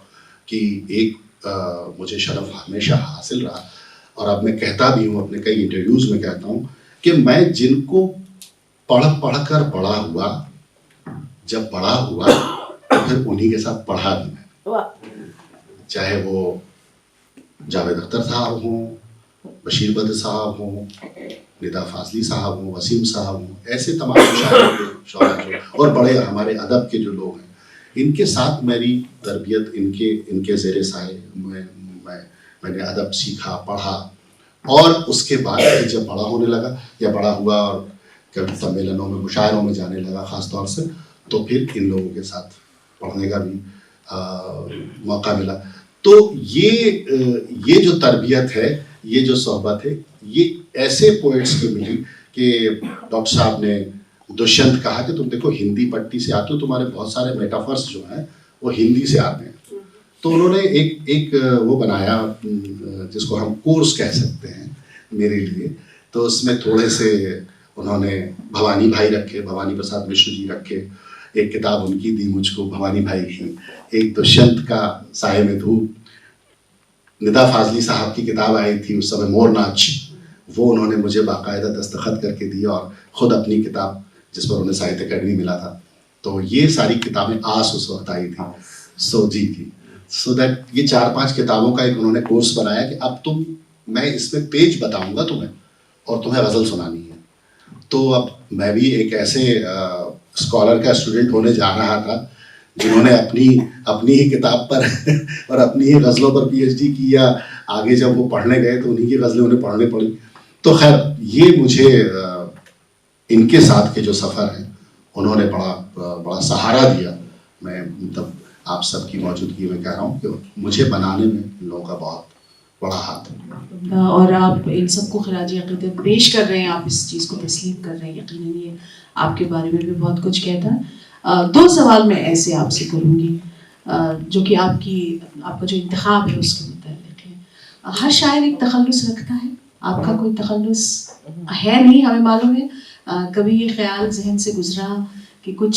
कि एक मुझे शरफ हमेशा हासिल रहा, और अब मैं कहता भी हूँ अपने कई इंटरव्यूज में कहता हूँ कि मैं जिनको पढ़ कर बड़ा हुआ, जब बड़ा हुआ तो फिर उन्हीं के साथ पढ़ा भी मैं, चाहे वो जावेद अख्तर साहब हों, बशीर बद साहब हों, निदा फाजली साहब हों, वसीम साहब हों, ऐसे तमाम शायर और बड़े हमारे अदब के जो लोग हैं, इनके साथ मेरी तरबियत इनके ज़ेरे साए मैंने अदब सीखा, पढ़ा, और उसके बाद फिर जब बड़ा होने लगा या बड़ा हुआ और कभी सम्मेलनों में, मुशायरों में जाने लगा ख़ास तौर से, तो फिर इन लोगों के साथ पढ़ने का भी मौका मिला। तो ये जो तरबियत है, ये जो सोहबत है, ये ऐसे पोइट्स की मिली कि डॉक्टर साहब ने दुष्यंत कहा कि तुम देखो हिंदी पट्टी से आते हो, तुम्हारे बहुत सारे मेटाफर्स जो हैं वो हिंदी से आते हैं। तो उन्होंने एक वो बनाया जिसको हम कोर्स कह सकते हैं मेरे लिए। तो उसमें थोड़े से उन्होंने भवानी भाई रखे, भवानी प्रसाद मिश्र जी रखे, एक किताब उनकी दी मुझको भवानी भाई की, एक दुष्यंत का साये में धूप, निदा फाजली साहब की किताब आई थी उस समय मोर नाच, वो उन्होंने मुझे बाकायदा दस्तखत करके दी, और ख़ुद अपनी किताब जिस पर उन्हें साहित्य अकेडमी मिला था। तो ये सारी किताबें आस उस वक्त आई थी सो जी की। सो दैट ये 4-5 किताबों का एक उन्होंने कोर्स बनाया कि अब मैं इसमें पेज बताऊंगा तुम्हें और तुम्हें गज़ल सुनानी है। तो अब मैं भी एक ऐसे स्कॉलर का स्टूडेंट होने जा रहा था जिन्होंने अपनी ही किताब पर और अपनी ही गज़लों पर पीएचडी की, या आगे जब वो पढ़ने गए तो उन्हीं की गज़लें उन्हें पढ़ने पड़ी। तो खैर ये मुझे इनके साथ के जो सफ़र हैं उन्होंने बड़ा सहारा दिया। मैं मतलब आप सबकी मौजूदगी में कह रहा हूँ कि मुझे बनाने में इन लोगों का बहुत बड़ा हाथ है। और आप इन सबको खिराज अक़ीदत पेश कर रहे हैं, आप इस चीज़ को तस्लीम कर रहे हैं, यकीनन ये आपके बारे में भी बहुत कुछ कहता है। 2 सवाल मैं ऐसे आपसे करूँगी जो कि आपका जो इंतखाब है उसके मुताल्लिक़ है। हर शायर एक तखल्लुस रखता है, आपका कोई तखल्लुस है नहीं, हमें मालूम है। कभी ये ख्याल जहन से गुजरा कि कुछ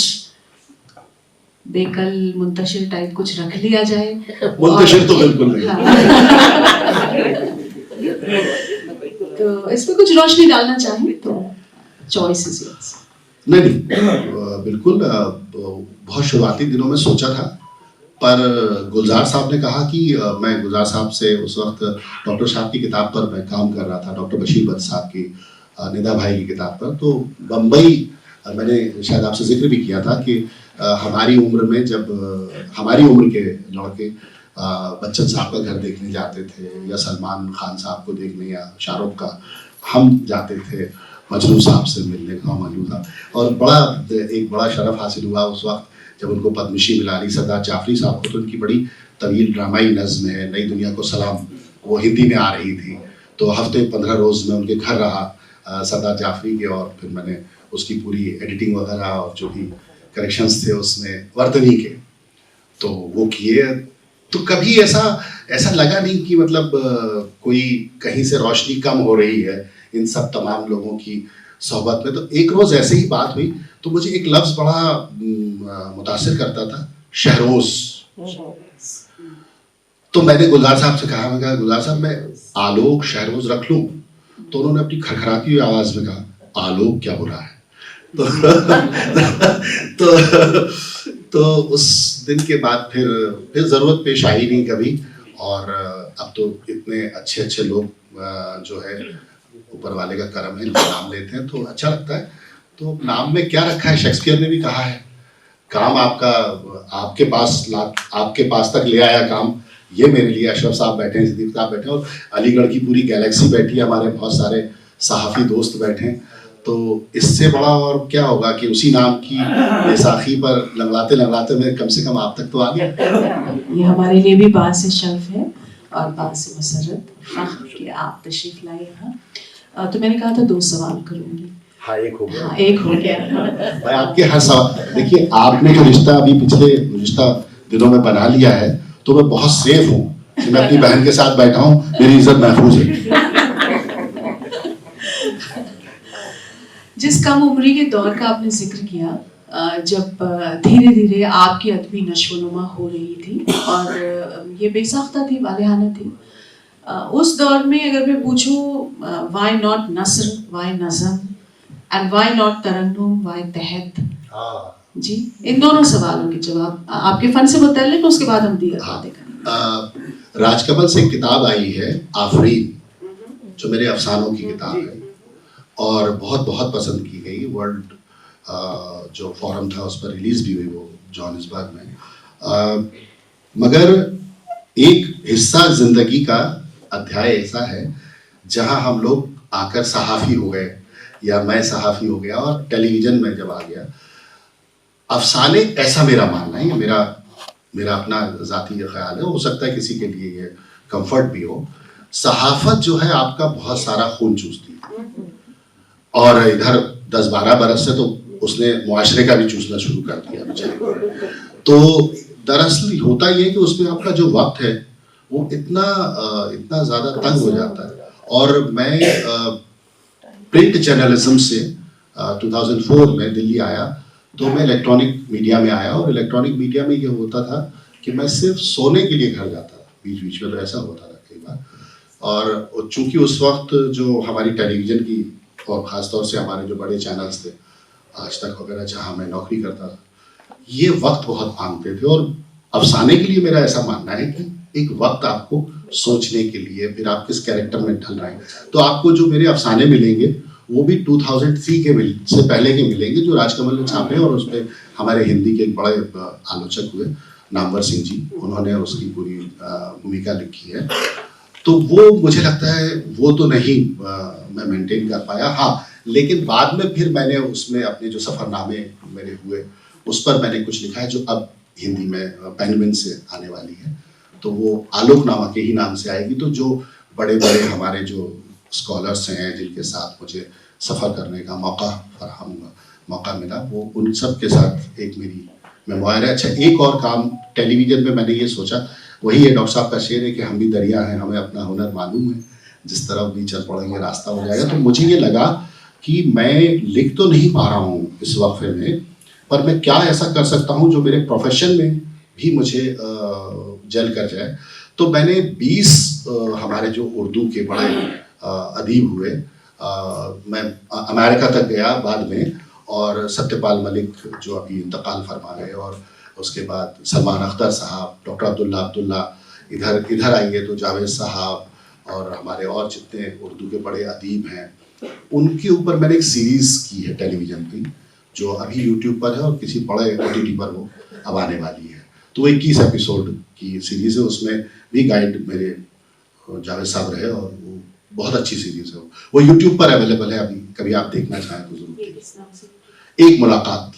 बेकल मुंतशिर टाइप कुछ रख लिया जाए? मुंतशिर तो बिल्कुल नहीं। तो इस पर कुछ रोशनी डालना चाहें तो चॉइस इज योर्स। नहीं, बिल्कुल बहुत शुरुआती दिनों में सोचा था, पर गुलजार साहब ने कहा कि मैं गुलजार साहब से उस वक्त डॉक्टर साहब की किताब पर मैं काम कर रहा था, डॉक्टर बशीर बद्र साहब की निदा भाई की किताब पर। तो बम्बई, मैंने शायद आपसे जिक्र भी किया था कि हमारी उम्र में जब हमारी उम्र के लड़के बच्चन साहब का घर देखने जाते थे, या सलमान खान साहब को देखने, या शाहरुख का, हम जाते थे मजनू साहब से मिलने का मौजूद था। और एक बड़ा शरफ हासिल हुआ उस वक्त जब उनको पद्मश्री मिला ली सरदार जाफरी साहब को। तो उनकी बड़ी तवील ड्रामाई नज़्म है नई दुनिया को सलाम, वो हिंदी में आ रही थी। तो हफ्ते 15 रोज़ में उनके घर रहा सरदार जाफरी के, और फिर मैंने उसकी पूरी एडिटिंग वगैरह और जो भी करेक्शंस थे उसमें वर्तनी के, तो वो किए। तो कभी ऐसा लगा नहीं कि मतलब कोई कहीं से रोशनी कम हो रही है इन सब तमाम लोगों की सोहबत में। तो एक रोज़ ऐसे ही बात हुई तो मुझे एक लफ्ज़ बड़ा मुतासिर करता था, शहरोज़। तो मैंने गुलजार साहब से कहा, मैं कहा गुलजार साहब मैं आलोक शहरोज़ रख लूँ? तो उन्होंने अपनी खड़खड़ाती हुई आवाज़ में कहा, आलोक क्या बुरा है। तो उस दिन के बाद फिर ज़रूरत पेश आई नहीं कभी। और अब तो इतने अच्छे लोग जो है ऊपर वाले का करम है, इनका नाम लेते हैं तो अच्छा लगता है। तो नाम में क्या रखा है, शेक्सपियर ने भी कहा है, काम आपका आपके पास तक ले आया काम। ये मेरे लिए अशरफ साहब बैठे हैं, सिद्दीक साहब बैठे हैं, और अलीगढ़ की पूरी गैलेक्सी बैठी है, हमारे बहुत सारे सहाफ़ी दोस्त बैठे हैं। तो इससे बड़ा और क्या होगा कि उसी नाम की बैसाखी पर लंगड़ाते मैं कम से कम आप तक तो आ गया। ये हमारे लिए भी बात से शर्फ है और बात से मसरत फ़ख्र कि आप तशरीफ़ लाए यहाँ। तो मैंने कहा था 2 सवाल करूँगी। हाँ, एक हो गया। हाँ, एक हो गया। मैं आपके हर सवाल, देखिए आपने जो रिश्ता अभी पिछले रिश्ता दिनों में बना लिया है, तो मैं बहुत सेफ हूँ कि मैं अपनी बहन के साथ बैठा हूँ, मेरी इज्जत महफूज है। जिस कम उम्री के दौर का आपने जिक्र किया, जब धीरे धीरे आपकी अदबी नशोनुमा हो रही थी और ये बेसाख्ता थी, वालिहाना थी, उस दौर में अगर मैं पूछूं वाई नॉट नस्र, वाई नज़म एंड वाई नॉट तरन्नुम, वाई तहत, जी इन दोनों सवालों के जवाब आपके फन से मुतल्लिक, उसके बाद हम दीगर बातें करेंगे। राजकमल से एक किताब आई है आफरीन, जो मेरे अफसानों की किताब है और बहुत बहुत पसंद की गई। वर्ल्ड जो फोरम था उस पर रिलीज भी हुई वो जोहानिसबर्ग में। मगर एक हिस्सा जिंदगी का अध्याय ऐसा है जहां हम लोग आकर सहाफ़ी हो गए, या मैं सहाफ़ी हो गया और टेलीविज़न में जब आ गया। अफसाने, ऐसा मेरा मानना है, मेरा अपना ज़ाती ख्याल है, हो सकता है किसी के लिए ये कंफर्ट भी हो। सहाफ़त जो है आपका बहुत सारा खून चूसती है, और इधर 10-12 बरस से तो उसने मुआशरे का भी चूसना शुरू कर दिया बेचारे। तो दरअसल होता ये है कि उसमें आपका जो वक्त है वो इतना ज़्यादा तंग हो जाता है। और मैं प्रिंट जर्नलिज्म से 2004 में दिल्ली आया, तो मैं इलेक्ट्रॉनिक मीडिया में आया, और इलेक्ट्रॉनिक मीडिया में ये होता था कि मैं सिर्फ सोने के लिए घर जाता था, बीच बीच में तो ऐसा होता था कई बार। और चूंकि उस वक्त जो हमारी टेलीविज़न की और ख़ासतौर से हमारे जो बड़े चैनल्स थे, आज तक वगैरह, जहाँ मैं नौकरी करता था, ये वक्त बहुत मांगते थे। और अफसाने के लिए मेरा ऐसा मानना है कि एक वक्त आपको सोचने के लिए, फिर आप किस कैरेक्टर में ढल रहे हैं। तो आपको जो मेरे अफसाने मिलेंगे वो भी 2003 से पहले के मिलेंगे, जो राजकमल ने छापे, और उसमें हमारे हिंदी के एक बड़े आलोचक हुए नामवर सिंह जी, उन्होंने उसकी पूरी भूमिका लिखी है। तो वो मुझे लगता है वो तो नहीं मैं मेंटेन कर पाया। हाँ, लेकिन बाद में फिर मैंने उसमें अपने जो सफ़रनामे मेरे हुए उस पर मैंने कुछ लिखा है, जो अब हिंदी में पेंगुइन से आने वाली है, तो वो आलोकनामा के ही नाम से आएगी। तो जो बड़े बड़े हमारे जो स्कॉलर्स हैं जिनके साथ मुझे सफ़र करने का मौका मिला, वो उन सब के साथ एक मेरी मेमोयर है। अच्छा, एक और काम टेलीविज़न में मैंने ये सोचा, वही है डॉक्टर साहब का शेर है कि हम भी दरिया हैं, हमें अपना हुनर मालूम है, जिस तरफ भी चल पड़ेंगे रास्ता हो जाएगा। तो मुझे ये लगा कि मैं लिख तो नहीं पा रहा हूँ इस वक्फे में, पर मैं क्या ऐसा कर सकता हूँ जो मेरे प्रोफेशन में भी मुझे जल कर जाए। तो मैंने 20 हमारे जो उर्दू के बड़े अदीब हुए, मैं अमेरिका तक गया बाद में, और सत्यपाल मलिक जो अभी इंतकाल फरमा गए, और उसके बाद सलमान अख्तर साहब, डॉक्टर अब्दुल्ला, इधर आएंगे तो जावेद साहब, और हमारे और जितने उर्दू के बड़े अदीब हैं, उनके ऊपर मैंने एक सीरीज़ की है टेलीविज़न की, जो अभी यूट्यूब पर है और किसी बड़े OTT पर वो अब आने वाली है। तो 21 एपिसोड की सीरीज़ है, उसमें भी गाइड मेरे जावेद साहब रहे, और वो बहुत अच्छी सीरीज़ है। वो यूट्यूब पर अवेलेबल है, अभी कभी आप देखना चाहें तो जरूर देखिए। एक मुलाकात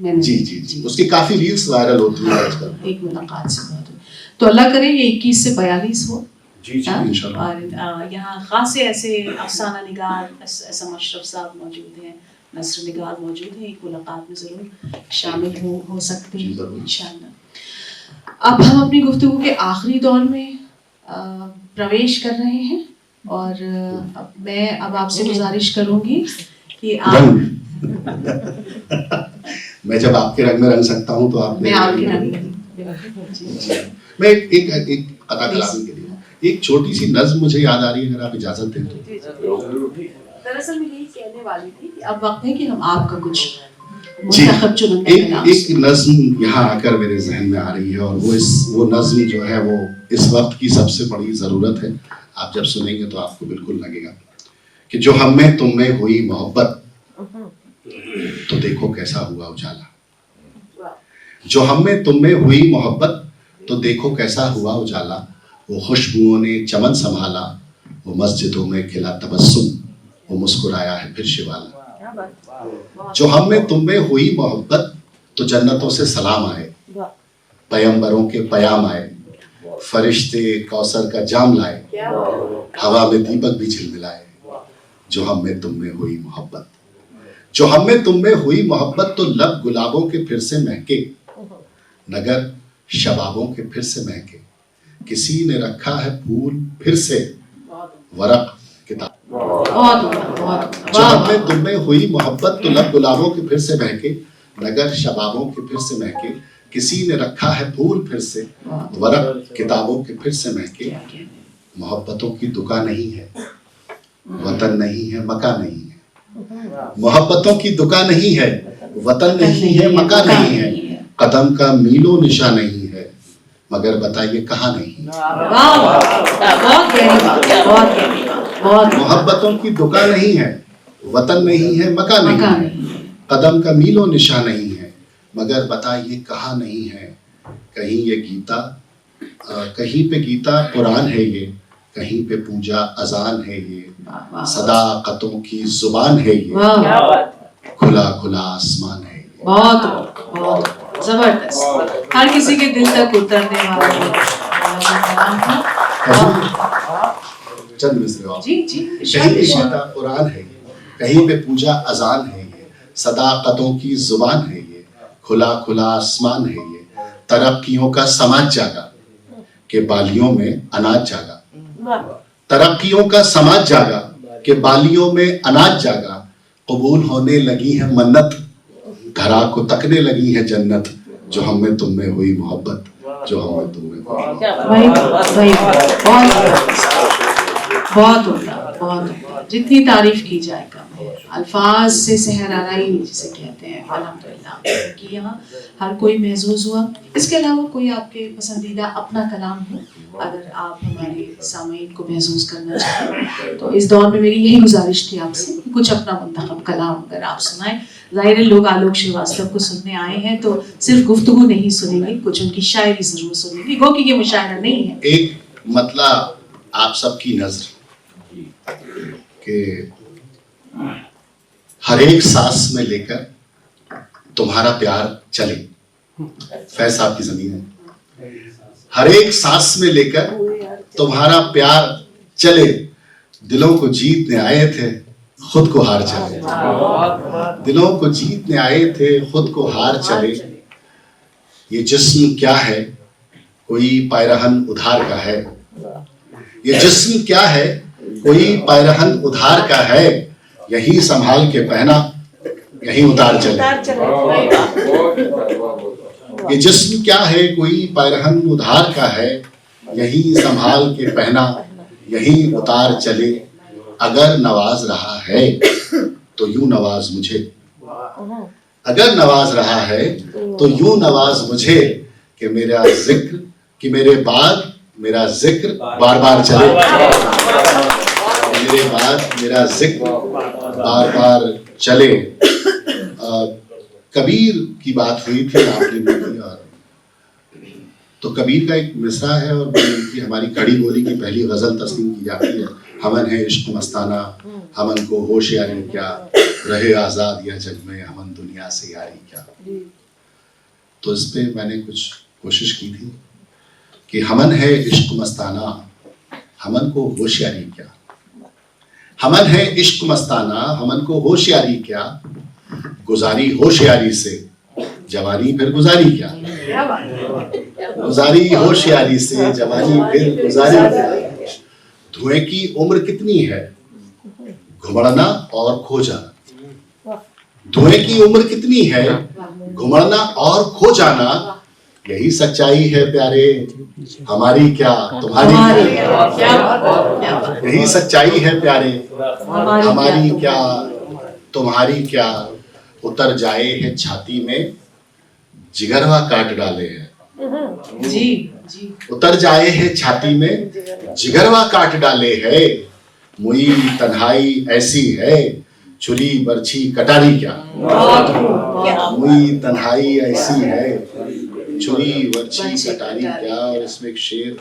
जी, उसकी काफ़ी रील्स वायरल होती है आजकल। एक मुलाकात से बात हो, तो अल्लाह करे ये 21 से 42 हो। जी इंशाल्लाह। और यहाँ खासे ऐसे अफसाना निगार ऐसा मशरफ साहब मौजूद हैं, नसर निगार मौजूद हैं, एक मुलाकात में ज़रूर शामिल हो सकते हैं इंशाल्लाह। अब हम अपनी गुफ्तगू के आखिरी दौर में प्रवेश कर रहे हैं, और मैं अब आपसे गुजारिश करूँगी कि आप मैं जब आपके रंग में रंग सकता हूँ तो आप मैं आपके रंग में मैं एक अदा कलामी के लिए एक छोटी सी नज़्म मुझे याद आ रही है, अगर आप इजाजत दें तो। दरअसल मैं यही कहने वाली थी कि अब वक्त है कि हम आपका कुछ जी, एक नज़्म यहाँ आकर मेरे जहन में आ रही है, और वो नज़्म जो है वो इस वक्त की सबसे बड़ी ज़रूरत है। आप जब सुनेंगे तो आपको बिल्कुल लगेगा कि जो हम में तुम में हुई मोहब्बत तो देखो कैसा हुआ उजाला, जो हम में तुम में हुई मोहब्बत तो देखो कैसा हुआ उजाला, वो खुशबुओं ने चमन संभाला, वो मस्जिदों में खिला तबस्सुम, वो मुस्कुराया है फिर शिवाला। जो हम में तुम में हुई मोहब्बत तो जन्नतों से सलाम आए, पैगंबरों के पयाम आए, फरिश्ते कौसर का जाम लाए, हवा में दीपक भी झिलमिलाए। जो हम में तुम में हुई मोहब्बत, जो हम में तुम में हुई मोहब्बत तो लब गुलाबों के फिर से महके, नगर शबाबों के फिर से महके, किसी ने रखा है फूल फिर से वरक किताब। जो हम में तुम में हुई मोहब्बत तो लब गुलाबों के फिर से महके, नगर शबाबों के फिर से महके, किसी ने रखा है फूल फिर से वरक किताबों के फिर से महके। मोहब्बतों की दुकान नहीं है, वतन नहीं है, मकान नहीं है। मोहब्बतों की दुकान नहीं है, वतन नहीं है, मकान नहीं है, कदम का मीलों निशा नहीं है, मगर बताइए कहाँ नहीं। मोहब्बतों की दुकान नहीं है, वतन नहीं है, मकान नहीं मकान है, नहीं है। कदम का मीलों निशान नहीं है, मगर बता ये कहाँ नहीं है। कहीं ये गीता, कहीं पे गीता कुरान है ये, कहीं पे पूजा अजान है ये, वाह, वाह, सदाकतों की जुबान है ये, वाह, खुला खुला आसमान है ये। बहुत जबरदस्त, हर किसी के दिल तक उतरने वाला कलाम था। चंद मिसरे और। जी जी, कहीं पे गीता कुरान है ये, कहीं पे पूजा अजान है ये, सदाकतों की जुबान है ये, खुला खुला आसमान है ये, तरक्कियों का समाज जागा के बालियों में अनाज जागा, तरक्कियों का समाज जागा के बालियों में अनाज जागा, कबूल होने लगी है मन्नत, धरा को तकने लगी है जन्नत, जो हम में तुम में हुई मोहब्बत, जो हम में तुम में हुई। वही बहुत होता, जितनी तारीफ की जाए कम है। अल्फाज से सहर आराई जिसे कहते हैं, अल्हम्दुलिल्लाह कि यहाँ हर कोई महसूस हुआ। इसके अलावा कोई आपके पसंदीदा अपना कलाम हो, अगर आप हमारे सामईन को महसूस करना चाहें तो इस दौर में मेरी यही गुजारिश थी आपसे कि कुछ अपना मुंतखब कलाम अगर आप सुनाएं। ज़ाहिर है लोग आलोक श्रीवास्तव को सुनने आए हैं तो सिर्फ गुफ्तगू नहीं सुनेंगे, कुछ उनकी शायरी जरूर सुनेंगे, गो कि ये मुशायरा नहीं है। एक मतलब आप सबकी नजर के हर एक सांस में लेकर तुम्हारा प्यार चले, फैज साहब की जमीन है। हर एक सांस में लेकर तुम्हारा प्यार चले, दिलों को जीतने आए थे खुद को हार चले, दिलों को जीतने आए थे खुद को हार चले। ये जिस्म क्या है कोई पैरहन उधार का है, ये जिस्म क्या है कोई पैरहन उधार का है, यही संभाल के पहना यही उतार चले। ये जिस्म क्या है कोई पैरहन उधार का है, यही संभाल के पहना यही उतार चले। अगर नवाज रहा है तो यूं नवाज मुझे, अगर नवाज रहा है तो यूं नवाज मुझे, कि मेरा जिक्र कि मेरे बाद मेरा जिक्र बार बार चले, मेरे बाद मेरा जिक्र बार बार चले। कबीर की बात हुई थी आपने बोली, और तो कबीर का एक मिसरा है और की हमारी कड़ी बोली की पहली गजल तस्लीम की जाती है। हमन है इश्क मस्ताना, हमन को होश यारी क्या, रहे आजाद या जग में हमन दुनिया से यारी क्या। तो इस पे मैंने कुछ कोशिश की थी कि हमन है इश्क मस्ताना, हमन को होशियारी क्या, हमन है इश्क मस्ताना, हमन को होशियारी क्या, गुजारी होशियारी से जवानी फिर गुजारी क्या, गुजारी होशियारी से जवानी फिर गुजारी क्या। धुएं की उम्र कितनी है घुमड़ना और खो जाना, धुएं की उम्र कितनी है घुमड़ना और खो जाना, यही सच्चाई है प्यारे हमारी क्या तुम्हारी क्या, यही सच्चाई है प्यारे हमारी क्या तुम्हारी क्या। उतर जाए है छाती में जिगरवा काट डाले है जी जी, उतर जाए है छाती में जिगरवा काट डाले है, मुई तन्हाई ऐसी है छुरी बर्छी कटारी क्या, मुई तन्हाई ऐसी है छुरी बर्छी कटारी क्या। और इसमें एक शेर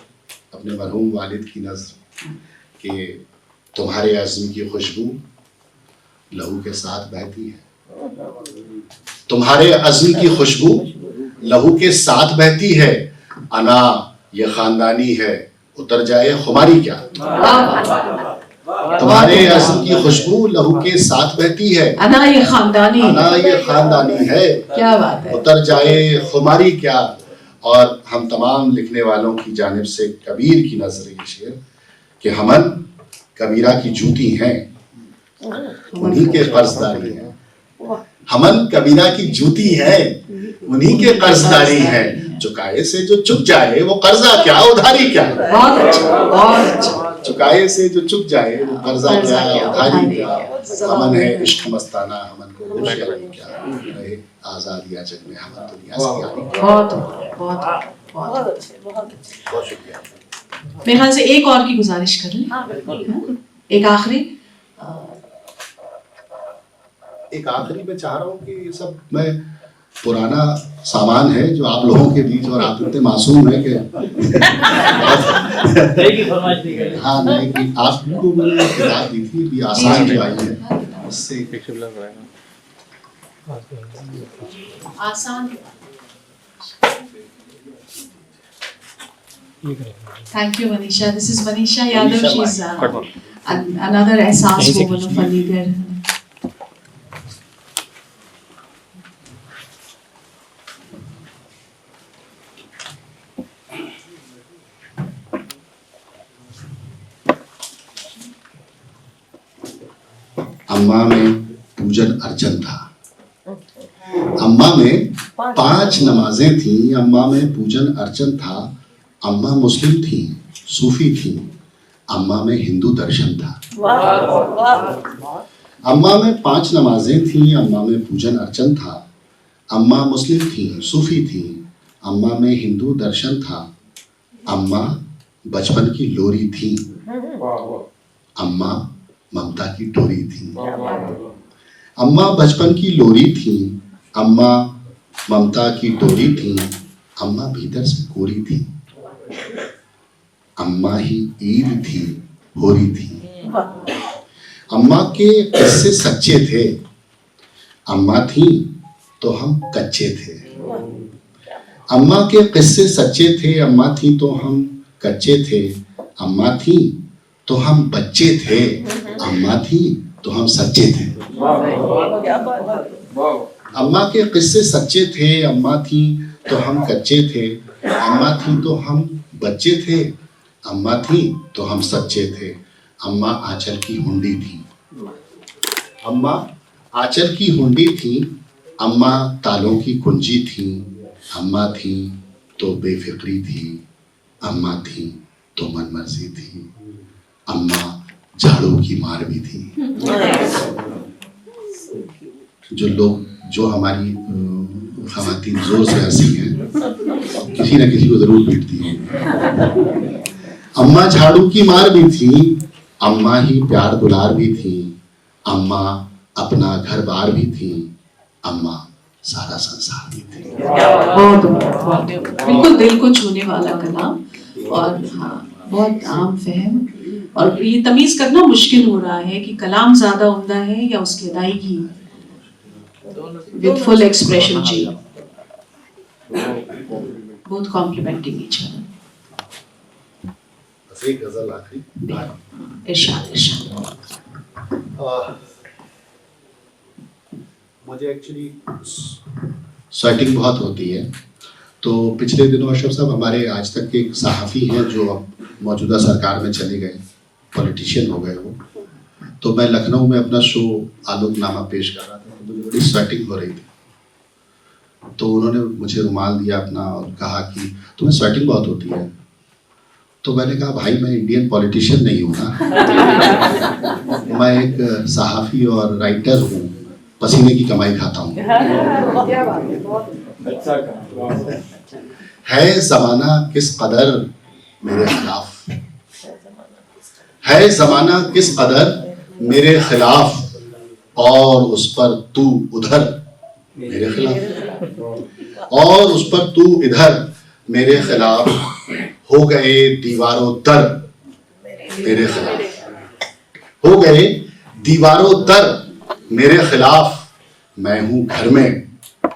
अपने मरहूम वालिद की नज़र कि तुम्हारे अज़्म की खुशबू लहू के साथ बहती है, तुम्हारे अज़्म की खुशबू लहू के साथ बहती है, अना ये खानदानी है उतर जाए खुमारी क्या, तुम्हारे अज़्म की खुशबू लहू के साथ बहती है, अना ये खानदानी, अना ये खानदानी है, क्या बात है, उतर जाए खुमारी क्या। और हम तमाम लिखने वालों की जानिब से कबीर की नजर ये शेर कि हमन कबीरा की जूती हैं उन्हीं के कर्जदारी हैं, हमन कबीरा की जूती है उन्हीं के कर्जदारी हैं, चुकाए से जो चुक जाए वो कर्जा क्या उधारी क्या, बहुत अच्छा बहुत अच्छा। चुकाए से जो चुक जाए वो कर्जा क्या उधारी क्या। हमन है इश्क मस्ताना, हमन को होशियारी क्या, रहे आजाद या जग में हमन दुनिया से यारी क्या। बहुत बहुत बहुत बहुत शुक्रिया। मेरे ख्याल से एक और की गुजारिश कर लें, एक आखिरी एक आखिरी में चाह रहा हूँ कि ये सब मैं पुराना सामान है जो आप लोगों के बीच, और आप इतने मासूम है कि हाँ नहीं कि आपको मैंने एक किताब दी थी भी आसान जो आई है उससे आसान। Thank you, Manisha. This is Manisha Yadav. She's another Ehsaas woman of Aligarh. अम्मा में पूजन अर्चन था। अम्मा में 5 नमाजें थी, अम्मा में पूजन अर्चन था। अम्मा मुस्लिम थी, सूफी थी। अम्मा में हिंदू दर्शन था। अम्मा में 5 नमाजें थी, अम्मा में पूजन अर्चन था। अम्मा मुस्लिम थी, सूफी थी। अम्मा में हिंदू दर्शन था। अम्मा बचपन की लोरी थी। अम्मा ममता की डोरी थी। अम्मा बचपन की लोरी थी। अम्मा ममता की डोरी थी। अम्मा भीतर से कोरी थी। अम्मा ही ईद थी, होरी थी। अम्मा के किस्से सच्चे थे। अम्मा थी तो हम कच्चे थे। अम्मा के किस्से सच्चे थे। अम्मा थी तो हम कच्चे थे। अम्मा थी तो हम बच्चे थे। अम्मा थी तो हम सच्चे थे। अम्मा के किस्से सच्चे थे। अम्मा थी तो हम कच्चे थे। अम्मा थी तो हम बच्चे थे। अम्मा थी तो हम सच्चे थे। अम्मा आंचल की हुंडी थी। अम्मा आंचल की हुंडी थी। अम्मा तालों की कुंजी थी। अम्मा थी तो बेफिक्री थी। अम्मा थी तो मनमर्जी थी। अम्मा झाड़ू की मार भी थी। जो हमारी ख़वातीन जोर से हंसी हैं, किसी न किसी को जरूर पीटती हैं। अम्मा झाड़ू की मार भी थी। अम्मा ही प्यार दुलार भी थी। अम्मा अपना घर बार भी थी। अम्मा सारा संसार भी थी। बहुत बिल्कुल दिल को छूने वाला कलाम, और हाँ बहुत आम फहम, और ये तमीज करना मुश्किल हो रहा है कि कलाम ज्यादा उम्दा है या उसकी अदायगी with full expression चाहिए। both complementing each other। एक गजल आखिरी। इरशाद। मुझे एक्चुअली स्वेटिंग बहुत होती है, तो पिछले दिनों अशरफ साहब हमारे आज तक के एक सहाफ़ी हैं जो अब मौजूदा सरकार में चले गए, पॉलिटिशियन हो गए वो। तो मैं लखनऊ में अपना शो आलोकनामा पेश कर रहा था, तो मुझे बड़ी स्वेटिंग हो रही थी। तो उन्होंने मुझे रुमाल दिया अपना और कहा कि तुम्हें स्वेटिंग बहुत होती है। तो मैंने कहा भाई मैं इंडियन पॉलिटिशियन नहीं हूँ ना, मैं एक सहाफ़ी और राइटर हूँ, पसीने की कमाई खाता हूँ। है ज़माना किस कदर मेरे खिलाफ, है ज़माना किस कदर मेरे खिलाफ, और उस पर तू उधर मेरे खिलाफ, और उस पर तू इधर मेरे खिलाफ, हो गए दीवारों दर मेरे खिलाफ, हो गए दीवारों दर मेरे खिलाफ। मैं हूँ घर में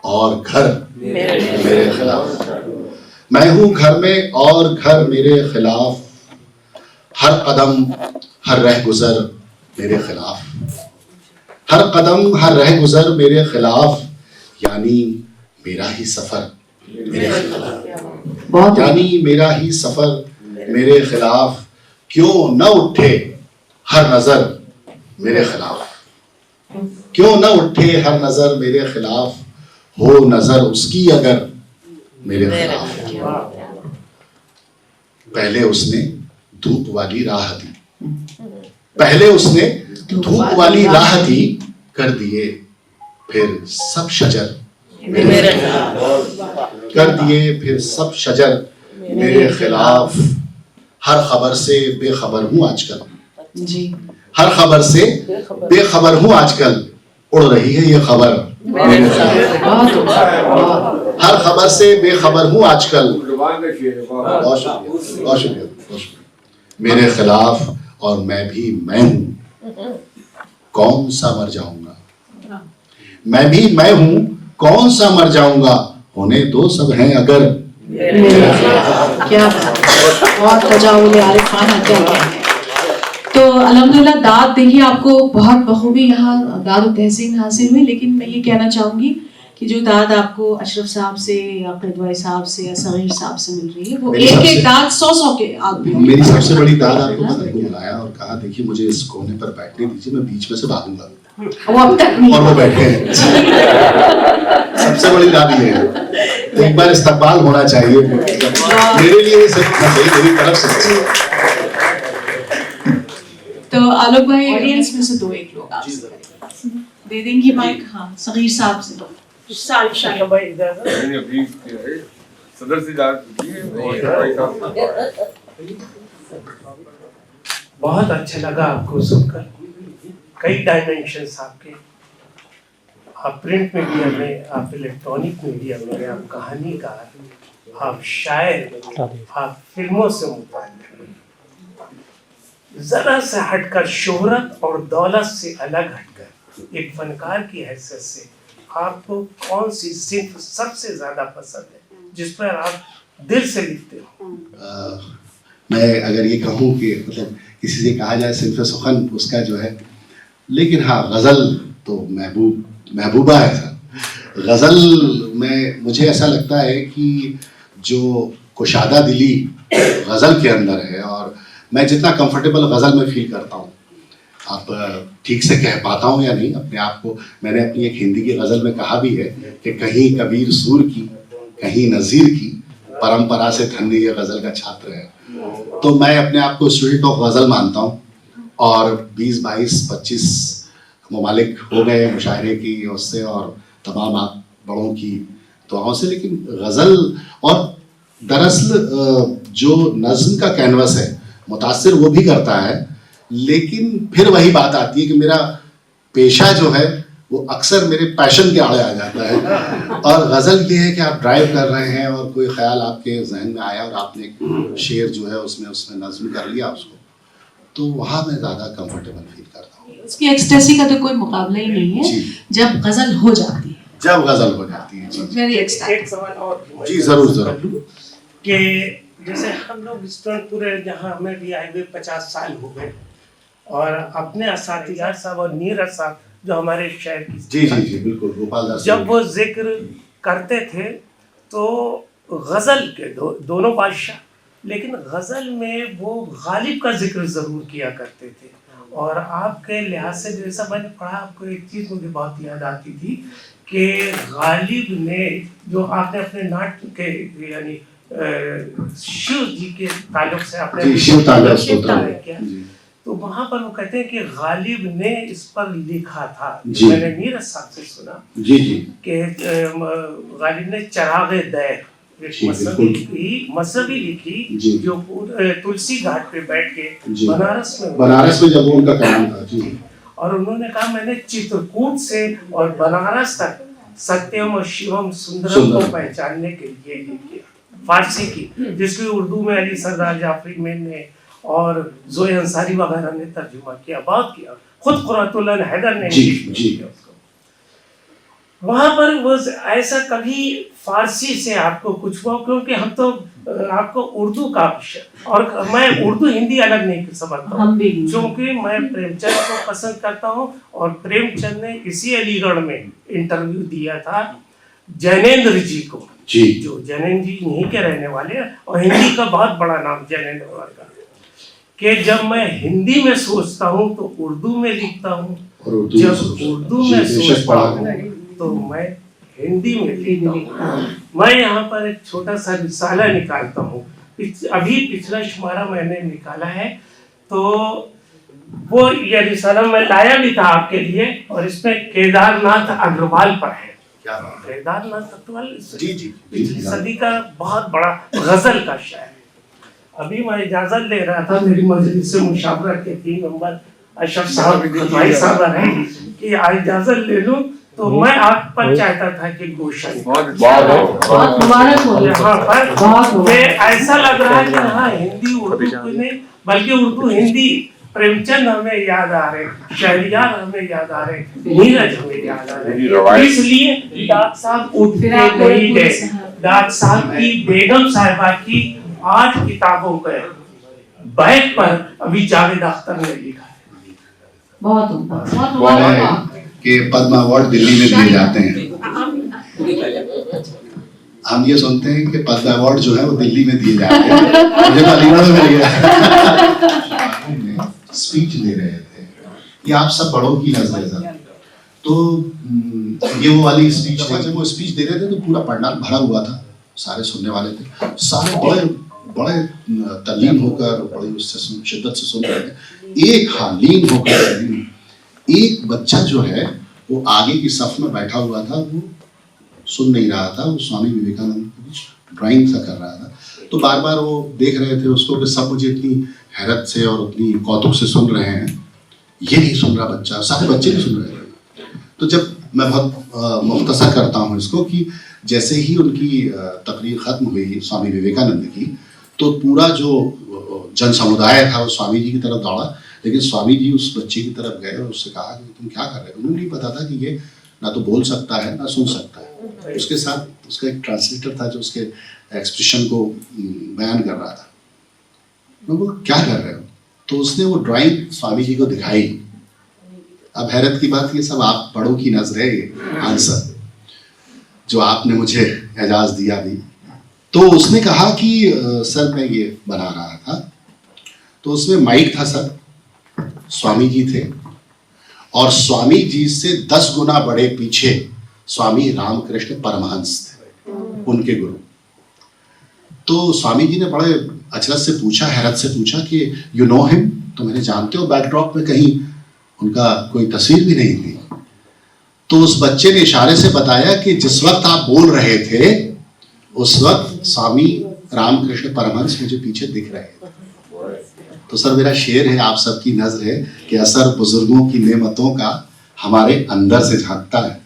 और घर मेरे खिलाफ, मैं हूँ घर में और घर मेरे खिलाफ। हर कदम हर रह गुजर मेरे खिलाफ, हर कदम हर रह गुजर मेरे खिलाफ, यानी मेरा ही सफर मेरे खिलाफ, यानी मेरा ही सफर मेरे खिलाफ। क्यों न उठे हर नजर मेरे खिलाफ, क्यों न उठे हर नजर मेरे खिलाफ, हो नजर उसकी अगर मेरे खिलाफ। पहले उसने धूप वाली राह दी, पहले उसने धूप वाली राह दी, कर दिए फिर सब शजर मेरे खिलाफ, कर दिए फिर सब शजर मेरे खिलाफ। हर खबर से बेखबर हूँ आजकल जी, हर खबर से बेखबर हूँ आजकल, उड़ रही है ये खबर। हर खबर से बेखबर हूँ आजकल। बहुत शुक्रिया, बहुत शुक्रिया, बहुत शुक्रिया। मेरे खिलाफ और मैं भी मैं हूँ, कौन सा मर जाऊंगा। मैं भी मैं हूँ, कौन सा मर जाऊंगा, होने दो सब हैं अगर। क्या बहुत तजावुल आरिफाना क्या कहते हैं। तो अल्हम्दुलिल्लाह दाद देखिए आपको बहुत बखूबी यहाँ दाद और तहसीन हासिल हुई, लेकिन मैं ये कहना चाहूँगी कि जो दाद आपको अशरफ साहब से या क़िदवाई साहब से या सगीर साहब से मिल रही है वो एक दाद 100 के आप भी। मेरी सबसे बड़ी दाद आपको पता है, बुलाया और कहा देखिए मुझे इस कोने पर बैठने दीजिए, मैं बीच में से भागूंगा। वो अब तक नहीं, और वो बैठे हैं। सबसे बड़ी दाद ये है, तो एक बार इस्तकबाल होना चाहिए मेरे लिए, सिर्फ मेरी तरफ से। तो आलोक भाई ऑडियंस में से दो एक लोग आपसे दे देंगी माइक। हाँ, सगीर साहब से दो। सदर से बहुत अच्छा लगा आपको सुनकर, कई डायमेंशंस आपके। आप प्रिंट मीडिया में, आप इलेक्ट्रॉनिक मीडिया में, आप कहानीकार, आप शायर, आप फिल्मों से मुताल्लिक़, जरा से हटकर शोहरत और दौलत से अलग हटकर एक फनकार की हैसियत से आपको कौन सी सिर्फ सबसे ज्यादा पसंद है, जिस पर आप दिल से लिखते हो? मैं अगर ये कहूँ कि मतलब किसी से कहा जाए सिर्फ सुखन उसका जो है, लेकिन हाँ गज़ल तो महबूबा है सर। गज़ल में मुझे ऐसा लगता है कि जो कुशादा दिली गज़ल के अंदर है, और मैं जितना कंफर्टेबल गज़ल में फील करता हूँ, आप ठीक से कह पाता हूँ या नहीं अपने आप को, मैंने अपनी एक हिंदी की गज़ल में कहा भी है कि कहीं कबीर सूर की, कहीं नज़ीर की, परंपरा से धन्य ये गज़ल का छात्र है। तो मैं अपने आप को स्टूडेंट ऑफ गज़ल मानता हूँ, और 20, 22, 25 ममालिक हो गए मुशायरे की उससे और तमाम आप बड़ों की दुआओं से। लेकिन गज़ल और दरअसल जो नज़्म का कैनवस है मुतासिर वो भी करता है, लेकिन फिर वही बात आती है कि मेरा पेशा जो है वो अक्सर मेरे पैशन के आड़े आ जाता है। और गज़ल ये है कि आप ड्राइव कर रहे हैं और कोई ख्याल आपके जहन में आया और आपने एक शेर जो है उसमें नज़्म कर लिया उसको, तो वहाँ मैं ज़्यादा कंफर्टेबल फील करता हूँ। उसकी एक्सटेसी का तो कोई मुकाबला ही नहीं है जब गज़ल हो जाती है। जब गज़ल हो जाती है जी। एक सवाल और जी जरूर जरूर। कि जैसे हम लोग स्टूडेंट पूरे यहाँ हमें भी आए हुए 50 साल हो गए, और अपने असातिज़ा साहब और नीरज साहब जो हमारे शहर की जी जी जी बिल्कुल गोपाल दास, जब वो जिक्र करते थे तो गज़ल के दोनों बादशाह, लेकिन गज़ल में वो गालिब का जिक्र ज़रूर किया करते थे। और आपके लिहाज से जैसा मैंने पढ़ा, आपको एक चीज़ मुझे बहुत याद आती थी कि गालिब ने जो आपने अपने नाट्य के यानी शिव जी के ताल्लुक से आपने शिव ताल्लुक किया, तो वहाँ पर वो कहते हैं कि गालिब ने इस पर लिखा था। मैंने नीरज साहब से सुना जी जी कि गालिब ने चराग़े दैर मसवी लिखी जो तुलसी घाट पे बैठ के बनारस में जब वो उनका काम था जी, और उन्होंने कहा मैंने चित्रकूट से और बनारस तक सत्यम और शिवम सुंदरम को पहचानने के लिए ये किया, फारसी की, जिसकी उर्दू में अली सरदार जाफरी मेन ने और जोए अंसारी वगैरह ने तर्जुमा किया, बहुत किया, खुद कुरातुल्लाह हैदर ने किया उसको। वहाँ पर वो ऐसा कभी फारसी से आपको कुछ हुआ? क्योंकि हम तो आपको उर्दू का और मैं उर्दू हिंदी अलग नहीं समझता हूँ, क्योंकि मैं प्रेमचंद को पसंद करता हूँ, और प्रेमचंद ने इसी अलीगढ़ में इंटरव्यू दिया था जैनेंद्र जी को, जो जैनेंद्र जी यहीं के रहने वाले हैं, और हिंदी का बहुत बड़ा नाम जैनेंद्र का, कि जब मैं हिंदी में सोचता हूँ तो उर्दू में लिखता हूँ, जब उर्दू में सोचता हूँ तो मैं हिंदी में लिखता हूँ। मैं यहाँ पर एक छोटा सा रिसाला निकालता हूँ, अभी पिछला शुमारा मैंने निकाला है, तो वो ये रिसाला मैं लाया भी था आपके लिए, और इसमें केदारनाथ अग्रवाल पर है। केदारनाथ अग्रवाल पिछली सदी का बहुत बड़ा गजल का शायर है। अभी मैं इजाजत ले रहा था, मेरी मजलिस से मुशावरा के 3 नंबर अशरफ साहब खतवाई साहब हैं कि इजाजत ले लूं, तो मैं आप पर चाहता था कि गुलशन बहुत मुबारक हो। यहाँ पर बहुत मैं ऐसा लग रहा है कि हाँ हिंदी उर्दू की नहीं बल्कि उर्दू हिंदी प्रेमचंद हमें याद आ रहे, शहरियार हमें याद आ रहे, नीरज हमें याद आ रहे। इसलिए डॉक्टर साहब उठ के नहीं गए। डॉक्टर साहब की बेगम साहिबा की 8 किताबों के बैक पर अभी जावेद अख्तर ने लिखा है। बहुत बहुत वो है कि पद्म अवार्ड दिल्ली में दिए जाते हैं। हम ये सुनते हैं कि पद्म अवार्ड जो है वो दिल्ली में दिए जाते हैं, मुझे तो अलीगढ़ में मिल गया। स्पीच दे रहे थे, ये आप सब बड़ों की नजर है। तो ये वो वाली स्पीच थी, जब वो स्पीच दे रहे थे तो पूरा पंडाल भरा हुआ था, सारे सुनने वाले थे, सारे बड़े बड़े तल्लीन होकर बड़े उससे शिद्दत से सुन रहे थे। एक लीन होकर एक बच्चा जो है वो आगे की सफ में बैठा हुआ था, वो सुन नहीं रहा था, वो स्वामी विवेकानंद कुछ ड्राइंग सा कर रहा था। तो बार बार वो देख रहे थे उसको कि सब मुझे इतनी हैरत से और उतनी कौतुक से सुन रहे हैं, ये नहीं सुन रहा बच्चा, सारे बच्चे नहीं सुन रहे थे। तो जब मैं बहुत मुख्तसर करता हूँ इसको कि जैसे ही उनकी तकरीर खत्म हुई स्वामी विवेकानंद की, तो पूरा जो जन समुदाय था वो स्वामी जी की तरफ दौड़ा, लेकिन स्वामी जी उस बच्चे की तरफ गए और उससे कहा कि तुम क्या कर रहे हो। उन्हें नहीं पता था कि ये ना तो बोल सकता है ना सुन सकता है। उसके साथ उसका एक ट्रांसलेटर था जो उसके एक्सप्रेशन को बयान कर रहा था। मैं बोला क्या कर रहे हो, तो उसने वो ड्राइंग स्वामी जी को दिखाई। अब हैरत की बात ये सब आप बड़ों की नजर है, ये आंसर जो आपने मुझे एजाज दिया भी। तो उसने कहा कि सर मैं ये बना रहा था, तो उसमें माइक था सर, स्वामी जी थे और स्वामी जी से 10 गुना बड़े पीछे स्वामी रामकृष्ण परमहंस थे, उनके गुरु। तो स्वामी जी ने बड़े अचरज से पूछा, हैरत से पूछा कि यू नो हिम, तो मैंने जानते हो। बैकड्रॉप में कहीं उनका कोई तस्वीर भी नहीं थी। तो उस बच्चे ने इशारे से बताया कि जिस वक्त आप बोल रहे थे उस वक्त स्वामी रामकृष्ण परमहंस मुझे पीछे दिख रहे थे। तो सर मेरा शेर है, आप सबकी नजर है कि असर बुजुर्गों की नेमतों का हमारे अंदर से झांकता है,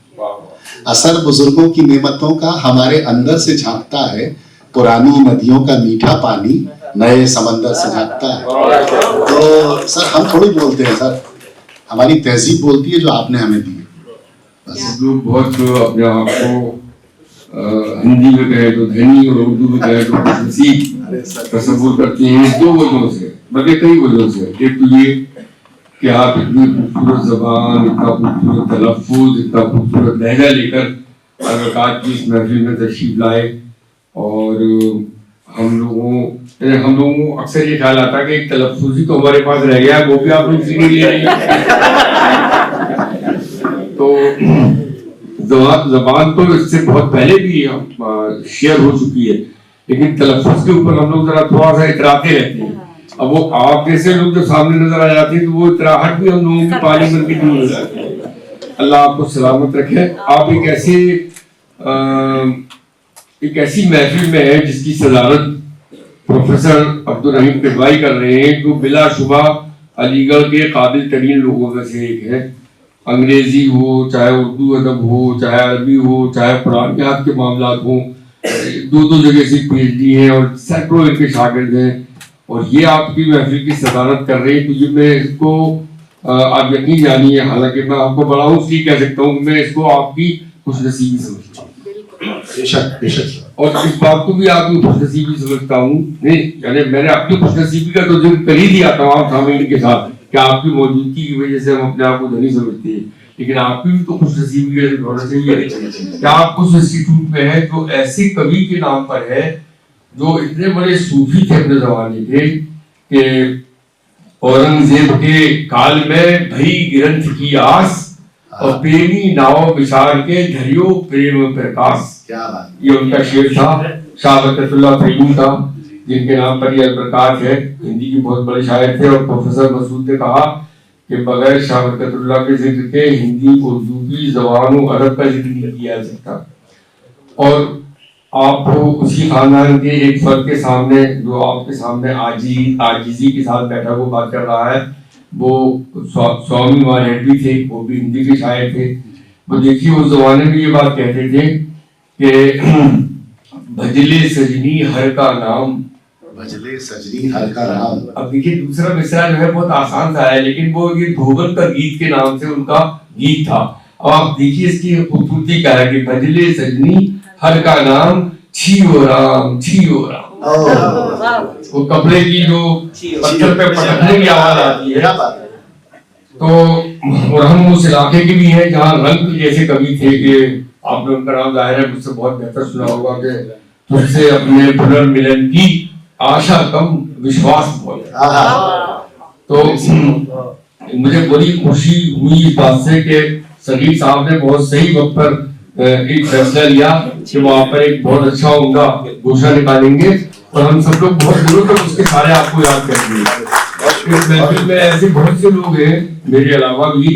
असर बुजुर्गों की नेमतों का हमारे अंदर से झांकता है, पुरानी नदियों का मीठा पानी नए समंदर से झांकता है। तो सर हम थोड़ी बोलते हैं सर, हमारी तहजीब बोलती है जो आपने हमें दी है। लोग बहुत अपने आप को हिंदी में कहे तो धनी और उर्दू में कहे तो नसीब तस्वुर करते हैं 2 वजहों से, बल्कि कई वजहों से। एक तो ये कि आप इतनी खूबसूरत जबान, इतना खूबसूरत तलफ्फुज़, इतना खूबसूरत लहजा लेकर अरकात की इस महफिल में तशरीफ लाए। और हम लोगों को अक्सर ये ख्याल आता है कि एक तलफ्फुज़ ही तो हमारे पास रह गया, वो भी आप लोग इसी के लिए नहीं। तो ज़बान तो इससे बहुत पहले भी शेयर हो चुकी है, लेकिन तलफ्फुज़ के ऊपर हम लोग जरा थोड़ा सा इतराते रहते हैं। अब वो आप जैसे लोग जो सामने नजर आ जाते हैं तो वो इतराहट भी हम लोगों की पानी भर के दूर हो जाती है। अल्लाह आपको सलामत रखे। आप एक ऐसी महफिल में है जिसकी सदारत प्रोफेसर अब्दुल रहीम किदवाई कर रहे हैं, जो बिलाशुबा अलीगढ़ के काबिल तरीन लोगों में से एक है। अंग्रेजी हो, चाहे उर्दू अदब हो, चाहे अरबी हो, चाहे पुरानियात के मामलात हो, 2 जगह से PhD है और सैकड़ों इनके शागिर्द हैं, और ये आपकी महफिल की सदारत कर रहे हैं। तो ये मैं इसको आप यकीन जानिए, हालांकि मैं आपको बड़ा हूँ इसलिए कह सकता हूँ, मैं इसको आपकी खुशनसीबी समझता हूँ। और इस बात को भी आपकी खुशनसीबी समझता हूँ। नहीं यानी मैंने अपनी खुशनसीबी का तो जिक्र कर ही दिया तमाम सामीन के साथ कि आपकी मौजूदगी की वजह से हम अपने आप को धनी समझते हैं, लेकिन आपकी भी तो खुशनसीबी का जिक्र होना चाहिए कि आप उस इंस्टीट्यूट में है जो ऐसे कवि के नाम पर है जो इतने बड़े सूफी थे अपने जमाने के कि औरंगजेब के काल में भई ग्रंथ की आस और प्रेमी नाव विचार के धरियो प्रेम प्रकाश। क्या बात, ये उनका शेर था। शाह बरकतुल्लाह फैयूम था जिनके नाम पर यह प्रकाश है, हिंदी के बहुत बड़े शायर थे। और प्रोफेसर मसूद ने कहा कि बगैर शाह बरकतुल्लाह के जिक्र के हिंदी उर्दू की ज़बान और अरब का जिक्र नहीं किया जा सकता। और आप उसी खानदान के एक फर्द के सामने जो आपके सामने आजीजी के साथ बैठा हुआ बात कर रहा है, वो स्वामी महारेड्डी थे, वो भी हिंदी के शायर थे। वो देखिए उस जमाने में ये बात कहते थे कि भजले सजनी हर का नाम, भजले सजनी हर का नाम। अब देखिए दूसरा मिसरा जो है बहुत आसान सा है, लेकिन वो ये धोबन का गीत के नाम से उनका गीत था। अब आप देखिए इसकी खूबसूरती क्या है कि भजले सजनी हर का नाम, छियो राम छियो राम। वो कपड़े की जो पत्थर पे पटकने की आवाज आती है। तो और हम उस इलाके के भी हैं जहाँ रंग जैसे कवि थे कि आपने उनका नाम जाहिर है मुझसे बहुत बेहतर सुना होगा कि तुझसे अपने पुनर्मिलन की आशा कम विश्वास बहुत। तो मुझे बड़ी खुशी हुई इस बात से कि सलीम साहब ने बहुत सही वक्त पर एक फैसला लिया कि वहाँ पर एक बहुत अच्छा उनका घोषणा निकालेंगे और हम सब लोग बहुत दिनों तक उसके सारे आपको याद करेंगे। इस महफिल में ऐसे बहुत से लोग हैं मेरे अलावा भी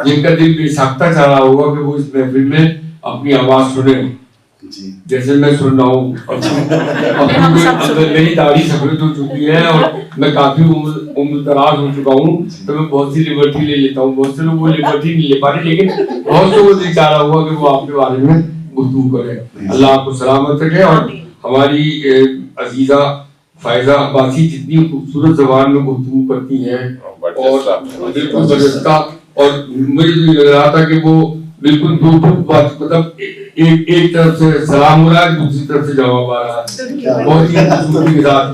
जिनका दिल बेसाख्ता चाह रहा होगा कि वो इस महफिल में अपनी आवाज सुने, जैसे मैं सुन रहा हूँ। मेरी दाढ़ी सफेद हो चुकी है और मैं काफी उम्र दराज हो चुका हूँ, तो मैं बहुत सी लिबर्टी ले लेता हूँ। बहुत से लोग वो लिबर्टी नहीं ले पा रहे, लेकिन बहुत से वो दिल चाह रहा हुआ कि वो आपके बारे में गुफ्तगू करे। अल्लाह आपको सलामत रखे और हमारी अजीजा फायजा अब्बासी जितनी खूबसूरत जबान में गुफ्तगू करती हैं और बिल्कुल बरसता, और मुझे तो लग रहा था कि वो बिल्कुल दो बात, मतलब एक तरफ से सलाम हो रहा है, दूसरी तरफ से जवाब आ रहा है बहुत ही खूबसूरती के साथ।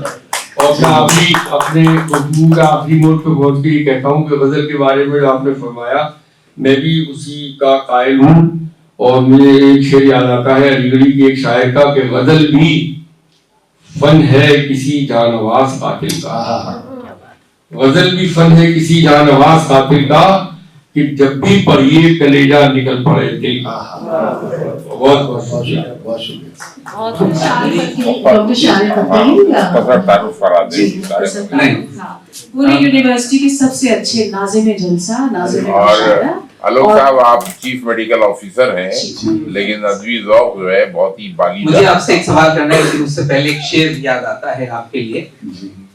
और मैं अपने गुफ्तगू का आखिरी मोड़ पे पहुंच के ये कहता हूँ कि गजल के बारे में आपने फरमाया, मैं भी उसी का कायल हूँ। और मुझे एक शेर याद आता है अलीगढ़ी के एक शायर का कि गजल भी फन है किसी जानवास कातिल का। गजल भी फन है किसी जानवास कातिल का कि जब भी पढ़िए कलेजा निकल पड़े दिल का। बहुत बहुत शुक्रिया, बहुत शुक्रिया। डॉक्टर शारिक पूरी यूनिवर्सिटी की सबसे अच्छे नाज़िम जलसा, नाज़िम मुशायरा। आलोक साहब आप चीफ मेडिकल ऑफिसर हैं, लेकिन अदबी ज़ौक़ जो है बहुत ही बाली। मुझे आपसे एक सवाल करना है, लेकिन उससे पहले एक शेर याद आता है आपके लिए।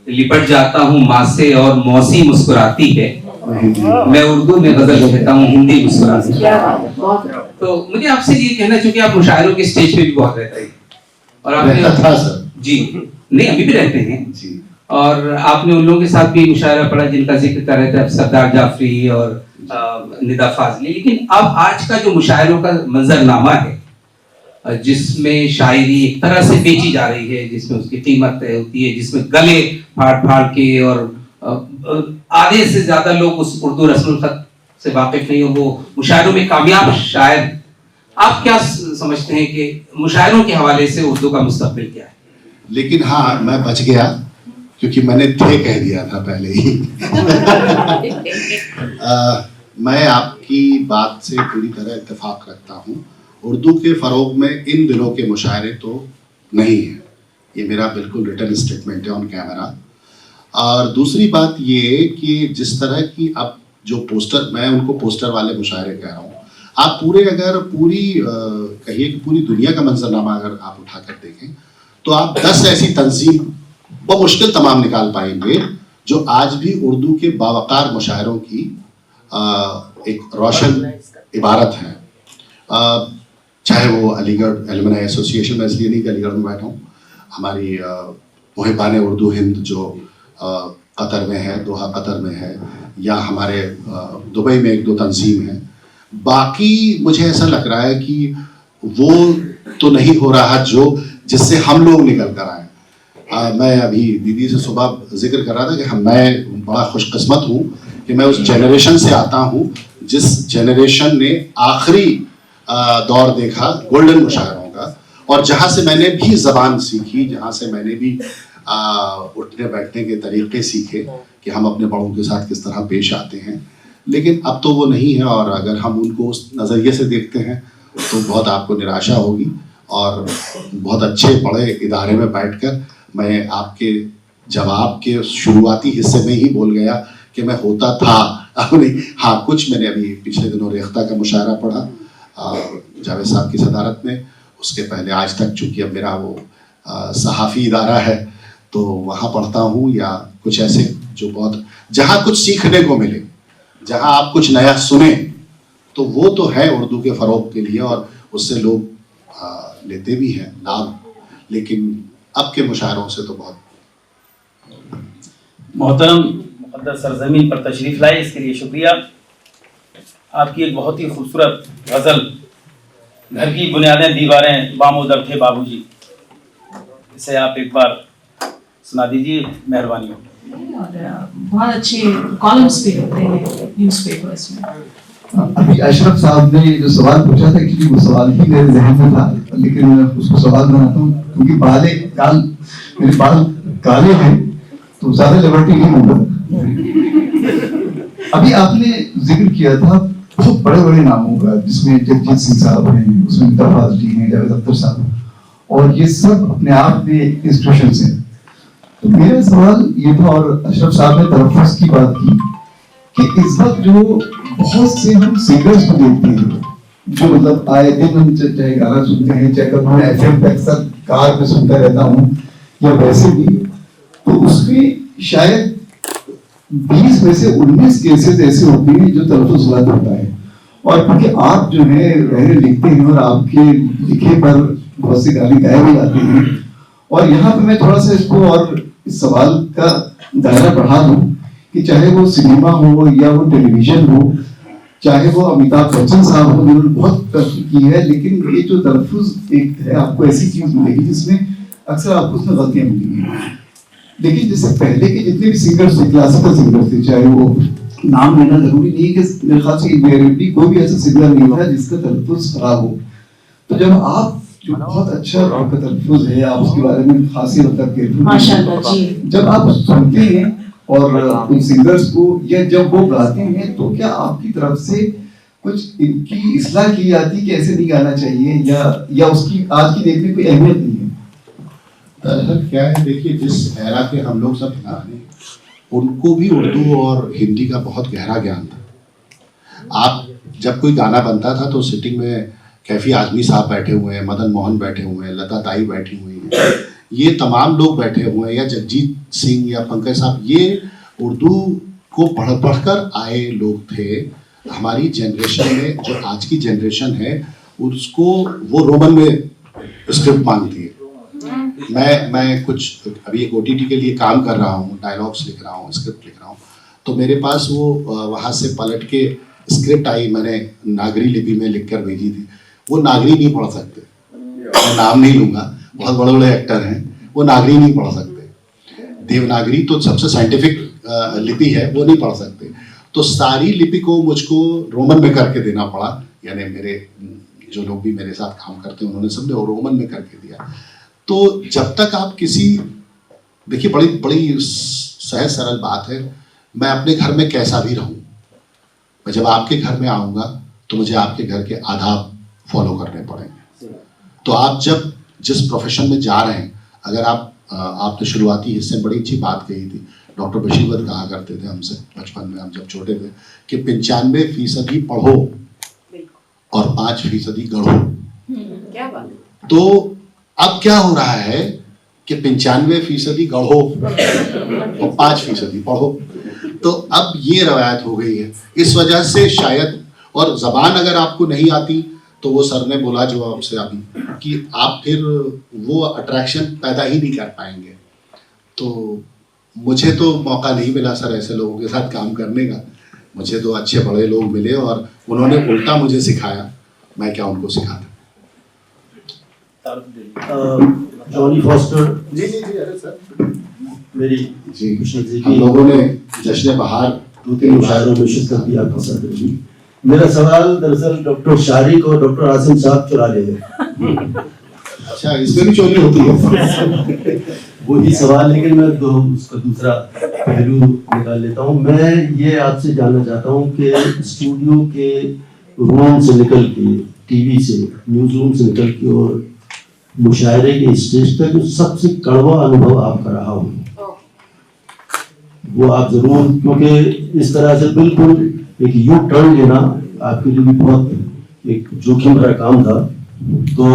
लिपट जाता हूँ माँ से और मौसी मुस्कुराती है, मैं उर्दू में गजल कहता हूँ हिंदी मुस्कुराती है। तो मुझे आपसे ये कहना, चूंकि आप मुशायरों के स्टेज पे भी बहुत रहते हैं और आपने जी नहीं अभी भी रहते हैं जी, और आपने उन लोगों के साथ भी मुशायरा पढ़ा जिनका जिक्र कर रहे थे सरदार जाफरी और निदा फाजली। लेकिन अब आज का जो मुशायरों का मंजरनामा है जिसमें शायरी एक तरह से बेची जा रही है, जिसमें उसकी कीमत तय होती है, जिसमें गले फाड़ फाड़ के, और आधे से ज्यादा लोग उस उर्दू रस्मुल खत से वाकिफ नहीं हो, वो मुशायरों में कामयाब शायर। आप क्या समझते हैं कि मुशायरों के हवाले से उर्दू का मुस्तकबिल क्या है? लेकिन हाँ, मैं बच गया क्योंकि मैंने थे कह दिया था पहले ही। मैं आपकी बात से पूरी तरह इत्तेफाक रखता हूँ। उर्दू के फ़रोग में इन दिनों के मुशायरे तो नहीं है, ये मेरा बिल्कुल रिटन स्टेटमेंट है ऑन कैमरा। और दूसरी बात ये कि जिस तरह की अब जो पोस्टर, मैं उनको पोस्टर वाले मुशायरे कह रहा हूँ, आप पूरे अगर पूरी कहिए कि पूरी दुनिया का मंजरनामा अगर आप उठा कर देखें तो आप 10 ऐसी तंजीम मुश्किल तमाम निकाल पाएंगे जो आज भी उर्दू के बावकार मुशायरों की एक रोशन इबारत है। चाहे वो अलीगढ़ एलुमनाई एसोसिएशन में, इसलिए नहीं कि अलीगढ़ में बैठा हूँ, हमारी मुहिबान उर्दू हिंद जो कतर में है, दोहा कतर में है, या हमारे दुबई में 1-2 तंजीम है। बाकी मुझे ऐसा लग रहा है कि वो तो नहीं हो रहा जो जिससे हम लोग निकल कर आए। मैं अभी दीदी से सुबह जिक्र कर रहा था कि मैं बड़ा खुशकिस्मत हूँ कि मैं उस जनरेशन से आता हूँ जिस जनरेशन ने आखिरी दौर देखा गोल्डन मुशायरों का, और जहाँ से मैंने भी ज़बान सीखी, जहाँ से मैंने भी उठने बैठने के तरीक़े सीखे कि हम अपने बड़ों के साथ किस तरह पेश आते हैं। लेकिन अब तो वो नहीं है, और अगर हम उनको उस नज़रिए से देखते हैं तो बहुत आपको निराशा होगी। और बहुत अच्छे बड़े इदारे में बैठकर मैं आपके जवाब के शुरुआती हिस्से में ही बोल गया कि मैं होता था, अब नहीं। हाँ, कुछ मैंने अभी पिछले दिनों रेख्ता का मुशायरा पढ़ा जावेद साहब की सदारत में। उसके पहले आज तक चूँकि अब मेरा वो सहाफ़ी इदारा है तो वहाँ पढ़ता हूँ, या कुछ ऐसे जो बहुत जहां कुछ सीखने को मिले, जहां आप कुछ नया सुने, तो वो तो है उर्दू के फरोग के लिए और उससे लोग लेते भी हैं लाभ, लेकिन अब के मुशायरों से तो बहुत। मोहतरम मुक़द्दस सरज़मीन पर तशरीफ़ लाए, इसके लिए शुक्रिया। आपकी एक बहुत ही खूबसूरत गज़ल, घर की बुनियादें दीवारें बामोदर थे बाबूजी, इसे आप एक बार सुना दीजिए, मेहरबानी हो। और बहुत अच्छे कॉलम्स भी होते हैं न्यूज़पेपर्स में। अभी अशरफ साहब ने जो सवाल पूछा था, एक्चुअली वो सवाल ही मेरे जहन में था, लेकिन मैं उसको सवाल बनाता हूँ क्योंकि मेरे बाल काले हैं तो ज्यादा लिबर्टी नहीं होगा। अभी आपने जिक्र किया था बहुत बड़े बड़े नामों का, जिसमें जगजीत सिंह साहब हैं, उसमें मिताज जी हैं, जावेद अख्तर साहब, और ये सब अपने आप में इंस्टीट्यूशंस हैं। तो मेरा सवाल ये था, और अशरफ साहब ने तलफ़्फ़ुज़ की बात की कि इस वक्त जो बहुत से हम सिंगर्स को देखते हैं जो मतलब आए दिन हम चाहे गाना सुनते हैं, चाहे कभी एफएम पे अक्सर कार में सुनता रहता हूँ या वैसे भी, तो उसमें शायद 20 में से 19 केसेस ऐसे होते हैं जो तलफ़्फ़ुज़ गलत होता है। और क्योंकि आप जो है रहने लिखते हैं और आपके लिखे पर बहुत से गाने गाए भी जाते हैं, और यहाँ पे मैं थोड़ा सा इसको और इस सवाल का दायरा बढ़ा दूं कि चाहे वो सिनेमा हो या वो टेलीविजन हो, चाहे वो अमिताभ बच्चन साहब हो, जिन्होंने बहुत तरक्की की है, लेकिन ये जो तलफ़्फ़ुज़ एक है, आपको ऐसी चीज मिलेगी जिसमें अक्सर आपको उसमें गलतियां मिलेंगी। लेकिन जैसे पहले के जितने भी सिंगर्स थे, क्लासिकल सिंगर थे, चाहे वो नाम लेना जरूरी नहीं कि मेरे ख्याल से मेरे भी कोई भी ऐसा सिंगर नहीं होता जिसका तलफ़्फ़ुज़ खराब हो। तो जब आप जो बहुत अच्छा आपका तलफ़्फ़ुज़ है, आप उसके बारे में खासी मतलब केयरफुल, माशाल्लाह जी, जब आप सुनते हैं और उन सिंगर्स को या जब वो गाते हैं, तो क्या आपकी तरफ से कुछ इनकी इस्लाह की जाती है कि ऐसे नहीं गाना चाहिए, या उसकी आज की डेट में कोई अहमियत नहीं है? दरअसल क्या है, देखिए जिस एरा के हम लोग सब हैं, उनको भी उर्दू और हिंदी का बहुत गहरा ज्ञान था। आप जब कोई गाना बनता था तो सिटिंग में कैफी आजमी साहब बैठे हुए हैं, मदन मोहन बैठे हुए हैं, लता ताई बैठी हुई हैं, ये तमाम लोग बैठे हुए हैं, या जगजीत सिंह या पंकज साहब, ये उर्दू को पढ़ कर आए लोग थे। हमारी जनरेशन में जो आज की जनरेशन है उसको वो रोमन में स्क्रिप्ट मांगती है। मैं कुछ अभी एक OTT के लिए काम कर रहा हूँ, डायलॉग्स लिख रहा हूँ, स्क्रिप्ट लिख रहा हूँ, तो मेरे पास वो वहाँ से पलट के स्क्रिप्ट आई, मैंने नागरी लिपि में लिख कर भेजी थी। वो नागरी नहीं पढ़ सकते, मैं नाम नहीं लूंगा, बहुत बड़े बड़े एक्टर हैं, वो नागरी नहीं पढ़ सकते। देवनागरी तो सबसे साइंटिफिक लिपि है, वो नहीं पढ़ सकते। तो सारी लिपि को मुझको रोमन में करके देना पड़ा, यानी मेरे जो लोग भी मेरे साथ काम करते हैं उन्होंने सबने रोमन में करके दिया। तो जब तक आप किसी, देखिए बड़ी बड़ी सहज सरल बात है, मैं अपने घर में कैसा भी रहूं, मैं जब आपके घर में आऊंगा तो मुझे आपके घर के आदाब फॉलो करने पड़ेंगे। तो आप जब जिस प्रोफेशन में जा रहे हैं, अगर आप तो शुरुआती हिस्से में बड़ी अच्छी बात कही थी, डॉक्टर बशीरवद कहा करते थे हमसे बचपन में, हम जब छोटे थे, कि 95% ही पढ़ो और 5% गढ़ो। क्या बात। तो अब क्या हो रहा है कि 95% गढ़ो और 5% पढ़ो, तो अब ये रवायत हो गई है। इस वजह से शायद, और जबान अगर आपको नहीं आती तो वो सर ने बोला जो आपसे अभी कि आप फिर वो अट्रैक्शन पैदा ही नहीं कर पाएंगे। तो मुझे तो मौका नहीं मिला सर ऐसे लोगों के साथ काम करने का, मुझे तो अच्छे बड़े लोग मिले और उन्होंने उल्टा मुझे सिखाया, मैं क्या उनको सिखाता। जॉनी फॉस्टर जी जी जी, अरे सर मेरी जी, खुशी हम लोगों ने जश्न बहार 2-3 मुशायरों में शिरकत की आपके साथ जी। मेरा सवाल दरअसल डॉक्टर शारिक और डॉक्टर आसिम साहब चुरा ले गए। अच्छा, इसमें भी चोरी होती है? वही सवाल, लेकिन मैं उसका दूसरा पहलू निकाल लेता हूँ। मैं ये आपसे जानना चाहता हूँ कि स्टूडियो के रूम से निकल के, टीवी से, न्यूज रूम से निकल के और मुशायरे के स्टेज तक जो सबसे कड़वा अनुभव आपका रहा हो, वो आप जरूर, क्योंकि इस तरह से बिल्कुल एक यू टर्न लेना आपके लिए भी बहुत एक जोखिम भरा काम था। तो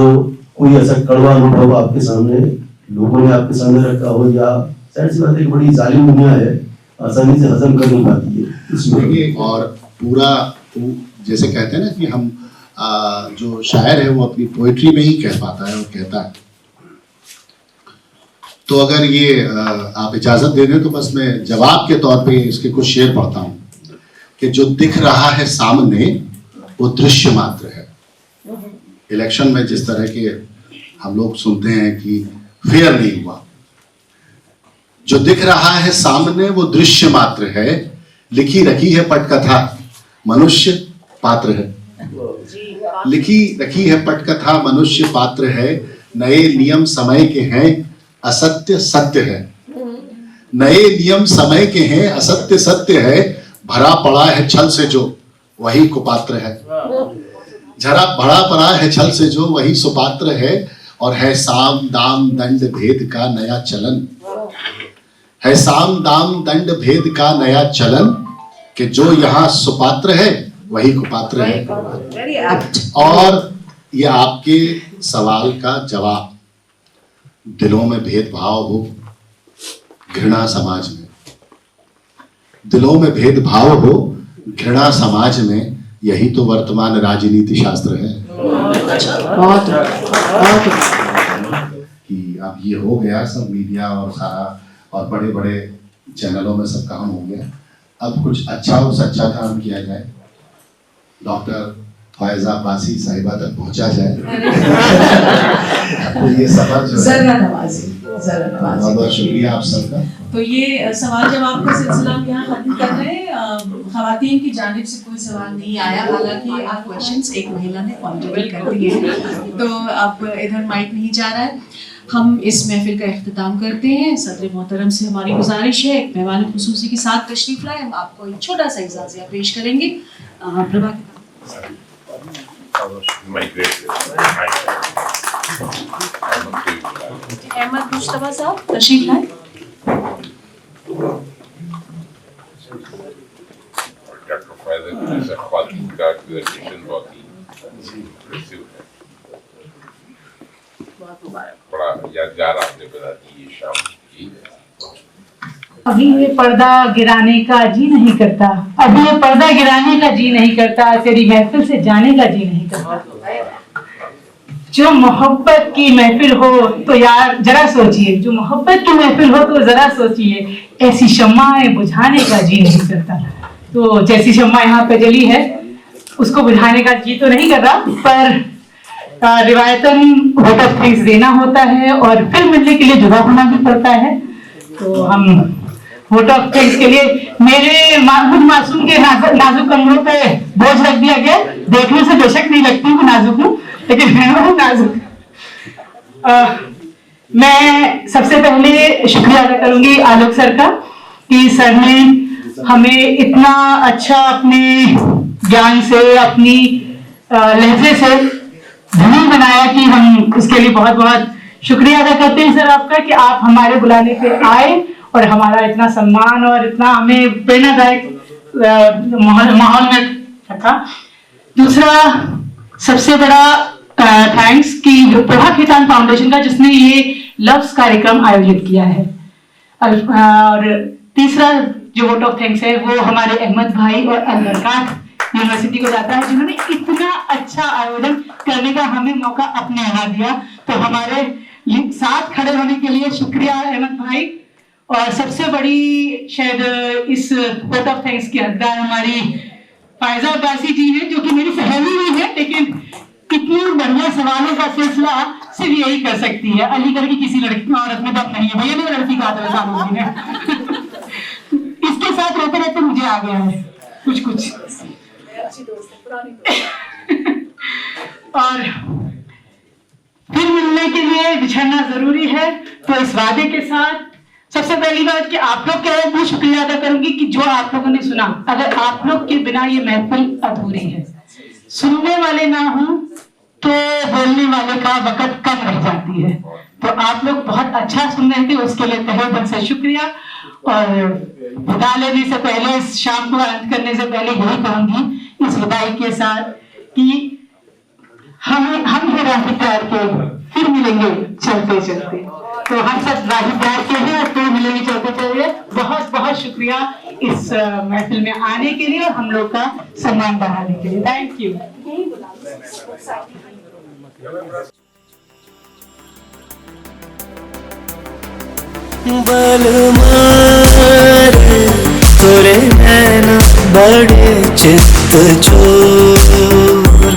कोई ऐसा कड़वा अनुभव आपके सामने, लोगों ने आपके सामने रखा हो, या शायद सी बात एक बड़ी जालिम दुनिया है, आसानी से हजम कर नहीं पाती है इसमें। देखिए, और पूरा जैसे कहते हैं ना कि हम जो शायर है वो अपनी पोइट्री में ही कह पाता है और कहता है। तो अगर ये आप इजाजत दे दें तो बस मैं जवाब के तौर पे इसके कुछ शेर पढ़ता हूँ कि जो दिख रहा है सामने वो दृश्य मात्र है। इलेक्शन में जिस तरह के हम लोग सुनते हैं कि फेयर नहीं हुआ, जो दिख रहा है सामने वो दृश्य मात्र है, लिखी रखी है पटकथा मनुष्य पात्र है। लिखी रखी है पटकथा मनुष्य पात्र है, नए नियम समय के हैं असत्य सत्य है। नए नियम समय के हैं असत्य सत्य है, भरा पड़ा है छल से जो वही कुपात्र है। जरा भरा पड़ा है छल से जो वही सुपात्र है, और है साम दाम दंड भेद का नया चलन। है साम दाम दंड भेद का नया चलन, कि जो यहाँ सुपात्र है वही कुपात्र है। और ये आपके सवाल का जवाब, दिलों में भेदभाव हो, घृणा समाज में, दिलों में भेदभाव हो, घृणा समाज में, यही तो वर्तमान राजनीति शास्त्र है। कि अब ये हो गया सब मीडिया और सारा और बड़े बड़े चैनलों में सब काम हो गया, अब कुछ अच्छा और सच्चा काम किया जाए, डॉक्टर फैजा अब्बासी साहिबा तक पहुंचा जाए। तो ये सफर जो है, बहुत बहुत शुक्रिया आप सबका। तो ये सवाल जवाब का सिलसिला हम यहाँ खत्म कर रहे हैं। खवातीन की जानिब से कोई सवाल नहीं आया, हालांकि आप क्वेश्चंस एक महिला ने ऑलरेडी कर दिए हैं, तो अब इधर माइक नहीं जा रहा है। हम इस महफिल का इख्तिताम करते हैं। सदर मोहतरम से हमारी गुजारिश है, एक मेहमान खुसूसी के साथ तशरीफ लाए, हम आपको एक छोटा सा इजाज़िया पेश करेंगे। प्रभा अहमद मुश्तबा साहब तशरीफ लाए। डॉक्टर फैज़ल की जैसा ख्वातीन का प्रेजेंटेशन बहुत ही इम्प्रेसिव है, बड़ा यादगार आपने बता दी ये शाम की। अभी ये पर्दा गिराने का जी नहीं करता, अभी ये पर्दा गिराने का जी नहीं करता, तेरी महफिल से जाने का जी नहीं करता। जो मोहब्बत की महफिल हो तो यार जरा सोचिए, जो मोहब्बत की महफिल हो तो जरा सोचिए, ऐसी शम्माएं बुझाने का जी नहीं करता। तो जैसी शम्मा यहाँ पे जली है उसको बुझाने का जी तो नहीं कर रहा, पर रिवायतन वोट ऑफ थैंक्स देना होता है और फिर मिलने के लिए जुदा होना भी पड़ता है। तो हम वोट ऑफ थैंक्स के लिए मेरे मासूम के नाजुक कमरों पे बोझ रख दिया गया। देखने से बेशक नहीं लगती हूँ नाजुक हूँ, लेकिन मैं हूँ नाजुक। मैं सबसे पहले शुक्रिया अदा करूंगी आलोक सर का कि सर ने हमें इतना अच्छा अपने ज्ञान से, अपनी लहजे से धनी बनाया कि हम इसके लिए बहुत बहुत शुक्रिया अदा करते हैं सर आपका कि आप हमारे बुलाने पे आए और हमारा इतना सम्मान और इतना हमें प्रेरणादायक माहौल में रखा। दूसरा सबसे बड़ा थैंक्स कि प्रभा खेतान फाउंडेशन का, जिसने ये लफ्ज कार्यक्रम आयोजित किया है। और तीसरा जो वोट ऑफ थैंक्स है वो हमारे अहमद भाई और अलबरकात यूनिवर्सिटी को जाता है, जिन्होंने इतना अच्छा आयोजन करने का हमें मौका अपने यहाँ दिया। तो हमारे साथ खड़े होने के लिए शुक्रिया अहमद भाई। और सबसे बड़ी शायद इस वोट ऑफ थैंक्स की हकदार हमारी फैजा अब्बासी जी है, जो कि मेरी सहेली भी है, लेकिन इतनी बढ़िया सवालों का सिलसिला सिर्फ यही कर सकती है। अलीगढ़ की किसी लड़की औरत में दम नहीं है भैया, मेरी लड़की का है। इसके साथ रहते रहते मुझे आ गया है कुछ कुछ। और फिर मिलने के लिए बिछड़ना जरूरी है। तो इस वादे के साथ सबसे पहली बात कि आप लोग का मैं शुक्रिया अदा करूंगी कि जो आप लोगों ने सुना, अगर आप लोग के बिना ये महफिल अधूरी है। सुनने वाले ना हो तो बोलने वाले का वक्त कम रह जाती है। तो आप लोग बहुत अच्छा सुन रहे थे, उसके लिए तहे दिल से शुक्रिया। और विदा लेने से पहले, इस शाम को अंत करने से पहले यही कहूंगी इस विदाई के साथ कि हम हैं राही प्यार के, फिर मिलेंगे चलते चलते। तो हम सब राही प्यार के हैं और फिर मिलेंगे चलते चलते। बहुत बहुत शुक्रिया इस महफिल में आने के लिए और हम लोग का सम्मान बढ़ाने के लिए। Thank you. बल मारे तोरे नैना बड़े चित्त चोर,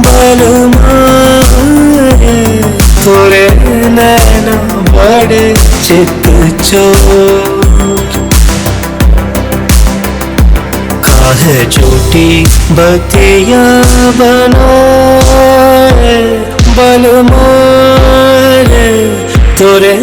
बल मारे तोरे नैना बड़े चित्त चोर। काहे चोटी बतिया बनाए बल मारे तोरे